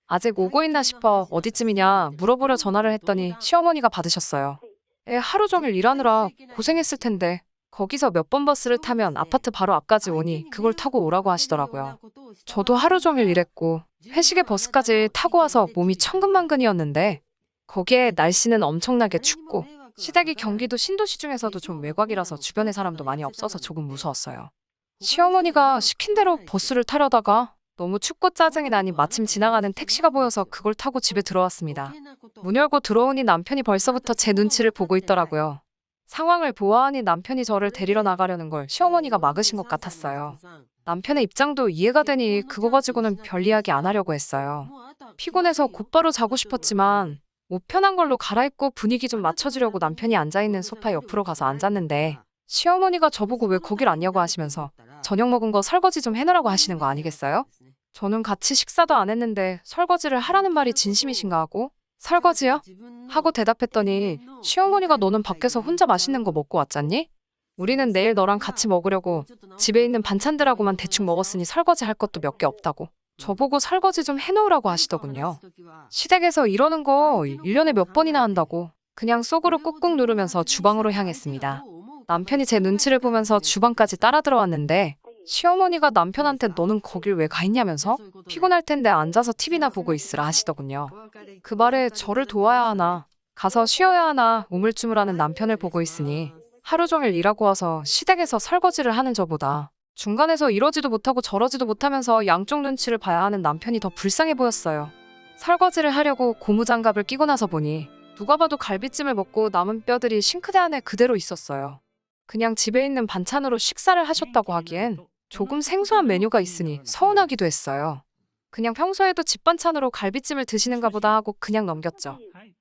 아직 오고 있나 싶어 어디쯤이냐 물어보려 전화를 했더니 시어머니가 받으셨어요. 애 하루 종일 일하느라 고생했을 텐데 거기서 몇 번 버스를 타면 아파트 바로 앞까지 오니 그걸 타고 오라고 하시더라고요. 저도 하루 종일 일했고 회식에 버스까지 타고 와서 몸이 천근만근이었는데 거기에 날씨는 엄청나게 춥고 시댁이 경기도 신도시 중에서도 좀 외곽이라서 주변에 사람도 많이 없어서 조금 무서웠어요. 시어머니가 시킨 대로 버스를 타려다가 너무 춥고 짜증이 나니 마침 지나가는 택시가 보여서 그걸 타고 집에 들어왔습니다. 문 열고 들어오니 남편이 벌써부터 제 눈치를 보고 있더라고요. 상황을 보아하니 남편이 저를 데리러 나가려는 걸 시어머니가 막으신 것 같았어요. 남편의 입장도 이해가 되니 그거 가지고는 별 이야기 안 하려고 했어요. 피곤해서 곧바로 자고 싶었지만 옷 편한 걸로 갈아입고 분위기 좀 맞춰주려고 남편이 앉아있는 소파 옆으로 가서 앉았는데 시어머니가 저보고 왜 거길 앉냐고 하시면서 저녁 먹은 거 설거지 좀 해놓으라고 하시는 거 아니겠어요? 저는 같이 식사도 안 했는데 설거지를 하라는 말이 진심이신가 하고 설거지요? 하고 대답했더니 시어머니가 너는 밖에서 혼자 맛있는 거 먹고 왔잖니? 우리는 내일 너랑 같이 먹으려고 집에 있는 반찬들하고만 대충 먹었으니 설거지 할 것도 몇 개 없다고 저보고 설거지 좀 해놓으라고 하시더군요. 시댁에서 이러는 거 1년에 몇 번이나 한다고 그냥 속으로 꾹꾹 누르면서 주방으로 향했습니다. 남편이 제 눈치를 보면서 주방까지 따라 들어왔는데 시어머니가 남편한테 너는 거길 왜 가 있냐면서 피곤할 텐데 앉아서 TV나 보고 있으라 하시더군요. 그 말에 저를 도와야 하나 가서 쉬어야 하나 우물쭈물하는 남편을 보고 있으니 하루 종일 일하고 와서 시댁에서 설거지를 하는 저보다 중간에서 이러지도 못하고 저러지도 못하면서 양쪽 눈치를 봐야 하는 남편이 더 불쌍해 보였어요. 설거지를 하려고 고무장갑을 끼고 나서 보니 누가 봐도 갈비찜을 먹고 남은 뼈들이 싱크대 안에 그대로 있었어요. 그냥 집에 있는 반찬으로 식사를 하셨다고 하기엔 조금 생소한 메뉴가 있으니 서운하기도 했어요. 그냥 평소에도 집 반찬으로 갈비찜을 드시는가 보다 하고 그냥 넘겼죠.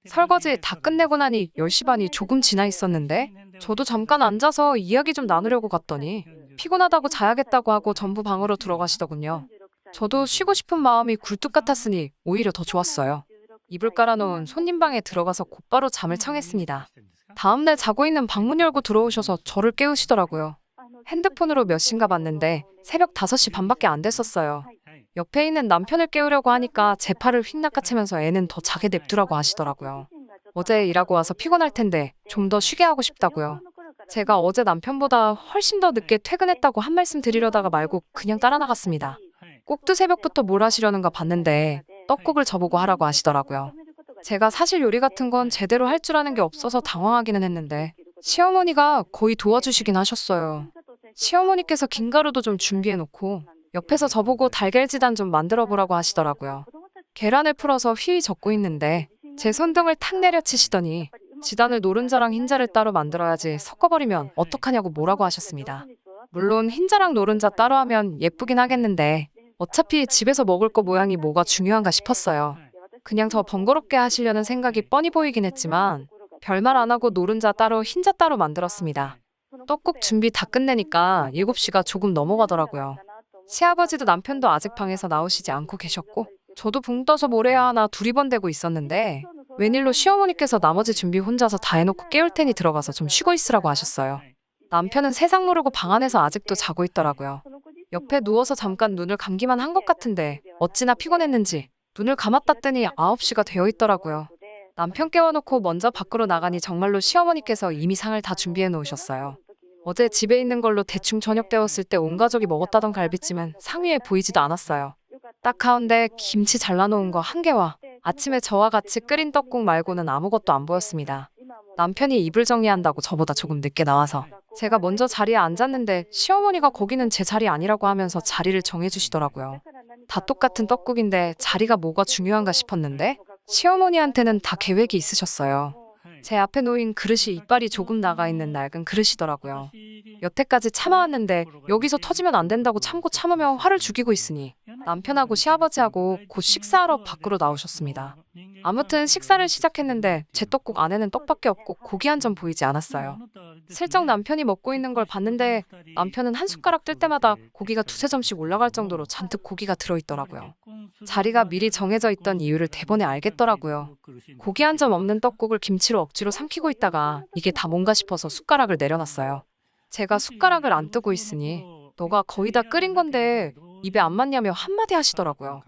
설거지 다 끝내고 나니 10시 반이 조금 지나 있었는데 저도 잠깐 앉아서 이야기 좀 나누려고 갔더니 피곤하다고 자야겠다고 하고 전부 방으로 들어가시더군요. 저도 쉬고 싶은 마음이 굴뚝 같았으니 오히려 더 좋았어요. 이불 깔아놓은 손님 방에 들어가서 곧바로 잠을 청했습니다. 다음날 자고 있는 방문 열고 들어오셔서 저를 깨우시더라고요. 핸드폰으로 몇 시인가 봤는데 새벽 5시 반밖에 안 됐었어요. 옆에 있는 남편을 깨우려고 하니까 제 팔을 휙 낚아채면서 애는 더 자게 냅두라고 하시더라고요. 어제 일하고 와서 피곤할 텐데 좀 더 쉬게 하고 싶다고요. 제가 어제 남편보다 훨씬 더 늦게 퇴근했다고 한 말씀 드리려다가 말고 그냥 따라 나갔습니다. 꼭두 새벽부터 뭘 하시려는가 봤는데 떡국을 저보고 하라고 하시더라고요. 제가 사실 요리 같은 건 제대로 할 줄 아는 게 없어서 당황하기는 했는데 시어머니가 거의 도와주시긴 하셨어요. 시어머니께서 김가루도 좀 준비해놓고 옆에서 저보고 달걀지단 좀 만들어 보라고 하시더라고요. 계란을 풀어서 휘휘 젓고 있는데 제 손등을 탁 내려치시더니 지단을 노른자랑 흰자를 따로 만들어야지 섞어버리면 어떡하냐고 뭐라고 하셨습니다. 물론 흰자랑 노른자 따로 하면 예쁘긴 하겠는데 어차피 집에서 먹을 거 모양이 뭐가 중요한가 싶었어요. 그냥 더 번거롭게 하시려는 생각이 뻔히 보이긴 했지만 별말 안 하고 노른자 따로 흰자 따로 만들었습니다. 떡국 준비 다 끝내니까 7시가 조금 넘어가더라고요. 시아버지도 남편도 아직 방에서 나오시지 않고 계셨고 저도 붕 떠서 뭘 해야 하나 두리번대고 있었는데 웬일로 시어머니께서 나머지 준비 혼자서 다 해놓고 깨울 테니 들어가서 좀 쉬고 있으라고 하셨어요. 남편은 세상 모르고 방 안에서 아직도 자고 있더라고요. 옆에 누워서 잠깐 눈을 감기만 한 것 같은데 어찌나 피곤했는지 눈을 감았다 뜨니 9시가 되어 있더라고요. 남편 깨워놓고 먼저 밖으로 나가니 정말로 시어머니께서 이미 상을 다 준비해 놓으셨어요. 어제 집에 있는 걸로 대충 저녁 때웠을 때 온 가족이 먹었다던 갈비찜은 상위에 보이지도 않았어요. 딱 가운데 김치 잘라놓은 거 1개와 아침에 저와 같이 끓인 떡국 말고는 아무것도 안 보였습니다. 남편이 이불 정리한다고 저보다 조금 늦게 나와서 제가 먼저 자리에 앉았는데 시어머니가 거기는 제 자리 아니라고 하면서 자리를 정해주시더라고요. 다 똑같은 떡국인데 자리가 뭐가 중요한가 싶었는데 시어머니한테는 다 계획이 있으셨어요. 제 앞에 놓인 그릇이 이빨이 조금 나가 있는 낡은 그릇이더라고요. 여태까지 참아왔는데 여기서 터지면 안 된다고 참고 참으며 화를 죽이고 있으니 남편하고 시아버지하고 곧 식사하러 밖으로 나오셨습니다. 아무튼 식사를 시작했는데 제 떡국 안에는 떡밖에 없고 고기 한 점 보이지 않았어요. 슬쩍 남편이 먹고 있는 걸 봤는데 남편은 한 숟가락 뜰 때마다 고기가 2~3점씩 올라갈 정도로 잔뜩 고기가 들어있더라고요. 자리가 미리 정해져 있던 이유를 대번에 알겠더라고요. 고기 한 점 없는 떡국을 김치로 억지로 삼키고 있다가 이게 다 뭔가 싶어서 숟가락을 내려놨어요. 제가 숟가락을 안 뜨고 있으니 너가 거의 다 끓인 건데 입에 안 맞냐며 한마디 하시더라고요.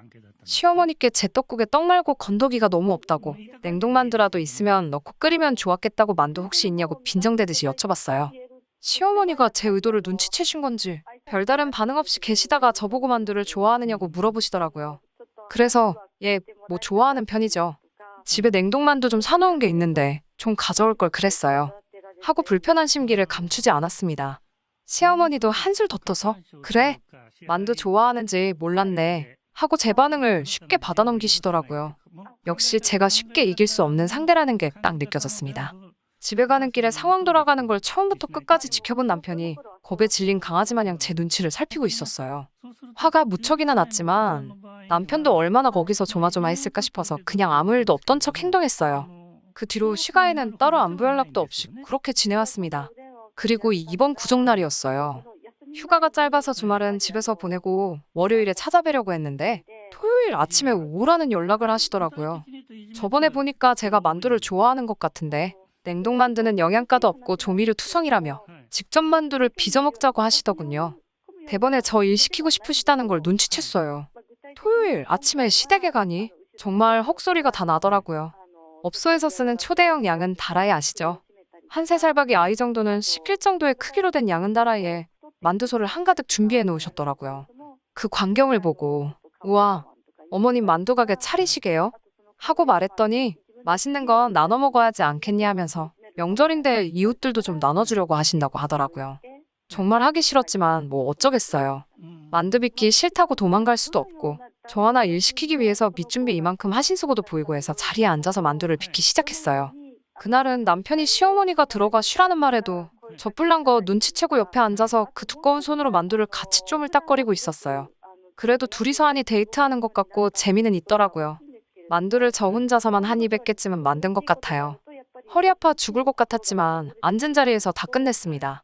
시어머니께 제 떡국에 떡 말고 건더기가 너무 없다고 냉동만두라도 있으면 넣고 끓이면 좋았겠다고 만두 혹시 있냐고 빈정대듯이 여쭤봤어요. 시어머니가 제 의도를 눈치채신 건지 별다른 반응 없이 계시다가 저보고 만두를 좋아하느냐고 물어보시더라고요. 그래서 예, 뭐 좋아하는 편이죠. 집에 냉동만두 좀 사놓은 게 있는데 좀 가져올 걸 그랬어요. 하고 불편한 심기를 감추지 않았습니다. 시어머니도 한술 더 떠서 그래? 만두 좋아하는지 몰랐네. 하고 제 반응을 쉽게 받아넘기시더라고요. 역시 제가 쉽게 이길 수 없는 상대라는 게 딱 느껴졌습니다. 집에 가는 길에 상황 돌아가는 걸 처음부터 끝까지 지켜본 남편이 겁에 질린 강아지 마냥 제 눈치를 살피고 있었어요. 화가 무척이나 났지만 남편도 얼마나 거기서 조마조마했을까 싶어서 그냥 아무 일도 없던 척 행동했어요. 그 뒤로 시가에는 따로 안부 연락도 없이 그렇게 지내왔습니다. 그리고 이번 구정날이었어요. 휴가가 짧아서 주말은 집에서 보내고 월요일에 찾아뵈려고 했는데 토요일 아침에 오라는 연락을 하시더라고요. 저번에 보니까 제가 만두를 좋아하는 것 같은데 냉동만두는 영양가도 없고 조미료 투성이라며 직접 만두를 빚어 먹자고 하시더군요. 대번에 저 일 시키고 싶으시다는 걸 눈치챘어요. 토요일 아침에 시댁에 가니 정말 헉소리가 다 나더라고요. 업소에서 쓰는 초대형 양은 다라이 아시죠? 한 3살박이 아이 정도는 시킬 정도의 크기로 된 양은 다라이에 만두소를 한가득 준비해 놓으셨더라고요. 그 광경을 보고 우와, 어머님 만두 가게 차리시게요? 하고 말했더니 맛있는 건 나눠 먹어야지 않겠니 하면서 명절인데 이웃들도 좀 나눠주려고 하신다고 하더라고요. 정말 하기 싫었지만 뭐 어쩌겠어요. 만두 빚기 싫다고 도망갈 수도 없고 저 하나 일 시키기 위해서 밑준비 이만큼 하신수고도 보이고 해서 자리에 앉아서 만두를 빚기 시작했어요. 그날은 남편이 시어머니가 들어가 쉬라는 말에도 저 뿔난 거 눈치채고 옆에 앉아서 그 두꺼운 손으로 만두를 같이 쪼물딱거리고 있었어요. 그래도 둘이서 하니 데이트하는 것 같고 재미는 있더라고요. 만두를 저 혼자서만 한 200개쯤은 만든 것 같아요. 허리 아파 죽을 것 같았지만 앉은 자리에서 다 끝냈습니다.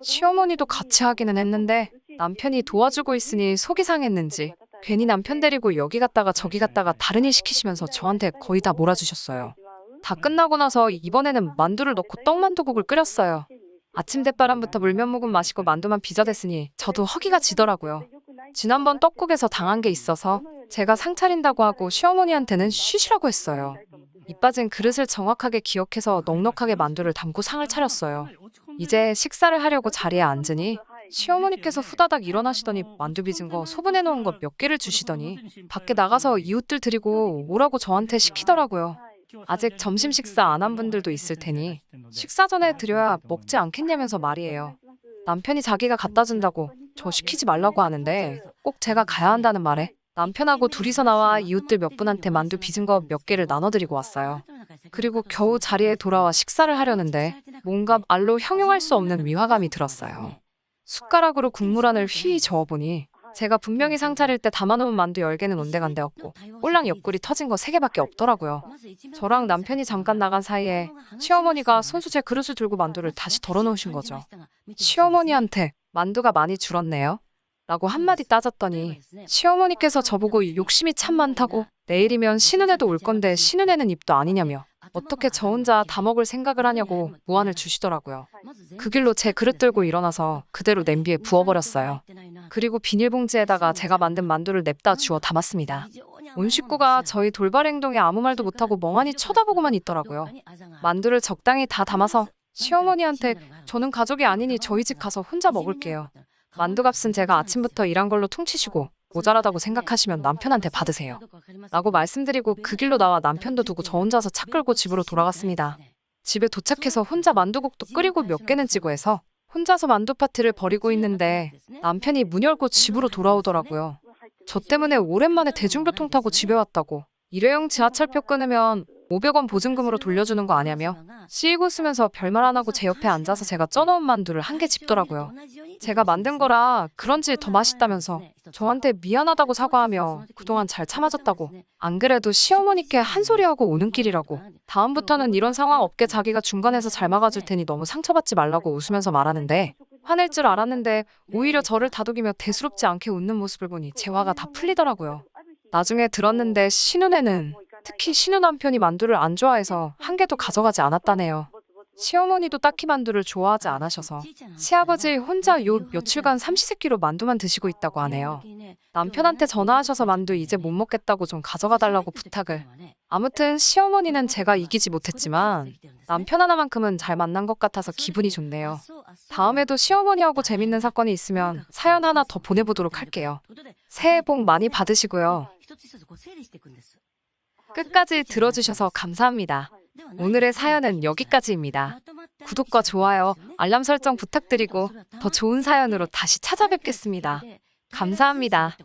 시어머니도 같이 하기는 했는데 남편이 도와주고 있으니 속이 상했는지 괜히 남편 데리고 여기 갔다가 저기 갔다가 다른 일 시키시면서 저한테 거의 다 몰아주셨어요. 다 끝나고 나서 이번에는 만두를 넣고 떡만두국을 끓였어요. 아침 대바람부터 물면 묵은 마시고 만두만 빚어댔으니 저도 허기가 지더라고요. 지난번 떡국에서 당한 게 있어서 제가 상 차린다고 하고 시어머니한테는 쉬시라고 했어요. 입 빠진 그릇을 정확하게 기억해서 넉넉하게 만두를 담고 상을 차렸어요. 이제 식사를 하려고 자리에 앉으니 시어머니께서 후다닥 일어나시더니 만두 빚은 거 소분해 놓은 거 몇 개를 주시더니 밖에 나가서 이웃들 드리고 오라고 저한테 시키더라고요. 아직 점심 식사 안 한 분들도 있을 테니 식사 전에 드려야 먹지 않겠냐면서 말이에요. 남편이 자기가 갖다 준다고 저 시키지 말라고 하는데 꼭 제가 가야 한다는 말에 남편하고 둘이서 나와 이웃들 몇 분한테 만두 빚은 거 몇 개를 나눠드리고 왔어요. 그리고 겨우 자리에 돌아와 식사를 하려는데 뭔가 말로 형용할 수 없는 위화감이 들었어요. 숟가락으로 국물 안을 휘 저어보니 제가 분명히 상 차릴 때 담아놓은 만두 10개는 온데간데였고 꼴랑 옆구리 터진 거 3개밖에 없더라고요. 저랑 남편이 잠깐 나간 사이에 시어머니가 손수 제 그릇을 들고 만두를 다시 덜어놓으신 거죠. 시어머니한테 만두가 많이 줄었네요? 라고 한마디 따졌더니 시어머니께서 저보고 욕심이 참 많다고 내일이면 신은혜도 올 건데 신은혜는 입도 아니냐며 어떻게 저 혼자 다 먹을 생각을 하냐고 무안을 주시더라고요. 그 길로 제 그릇 들고 일어나서 그대로 냄비에 부어버렸어요. 그리고 비닐봉지에다가 제가 만든 만두를 냅다 주워 담았습니다. 온 식구가 저희 돌발 행동에 아무 말도 못하고 멍하니 쳐다보고만 있더라고요. 만두를 적당히 다 담아서 시어머니한테 저는 가족이 아니니 저희 집 가서 혼자 먹을게요. 만두값은 제가 아침부터 일한 걸로 퉁치시고 모자라다고 생각하시면 남편한테 받으세요. 라고 말씀드리고 그 길로 나와 남편도 두고 저 혼자서 차 끌고 집으로 돌아갔습니다. 집에 도착해서 혼자 만두국도 끓이고 몇 개는 찌고 해서 혼자서 만두 파티를 벌이고 있는데 남편이 문 열고 집으로 돌아오더라고요. 저 때문에 오랜만에 대중교통 타고 집에 왔다고 일회용 지하철표 끊으면 500원 보증금으로 돌려주는 거 아냐며 씩 웃으면서 별말 안 하고 제 옆에 앉아서 제가 쪄놓은 만두를 한 개 집더라고요. 제가 만든 거라 그런지 더 맛있다면서 저한테 미안하다고 사과하며 그동안 잘 참아줬다고 안 그래도 시어머니께 한 소리하고 오는 길이라고 다음부터는 이런 상황 없게 자기가 중간에서 잘 막아줄 테니 너무 상처받지 말라고 웃으면서 말하는데 화낼 줄 알았는데 오히려 저를 다독이며 대수롭지 않게 웃는 모습을 보니 제 화가 다 풀리더라고요. 나중에 들었는데 신은혜는 특히 신우 남편이 만두를 안 좋아해서 한 개도 가져가지 않았다네요. 시어머니도 딱히 만두를 좋아하지 않으셔서 시아버지 혼자 요 며칠간 삼시세끼로 만두만 드시고 있다고 하네요. 남편한테 전화하셔서 만두 이제 못 먹겠다고 좀 가져가 달라고 부탁을. 아무튼 시어머니는 제가 이기지 못했지만 남편 하나만큼은 잘 만난 것 같아서 기분이 좋네요. 다음에도 시어머니하고 재밌는 사건이 있으면 사연 하나 더 보내보도록 할게요. 새해 복 많이 받으시고요. 끝까지 들어주셔서 감사합니다. 오늘의 사연은 여기까지입니다. 구독과 좋아요, 알람 설정 부탁드리고 더 좋은 사연으로 다시 찾아뵙겠습니다. 감사합니다.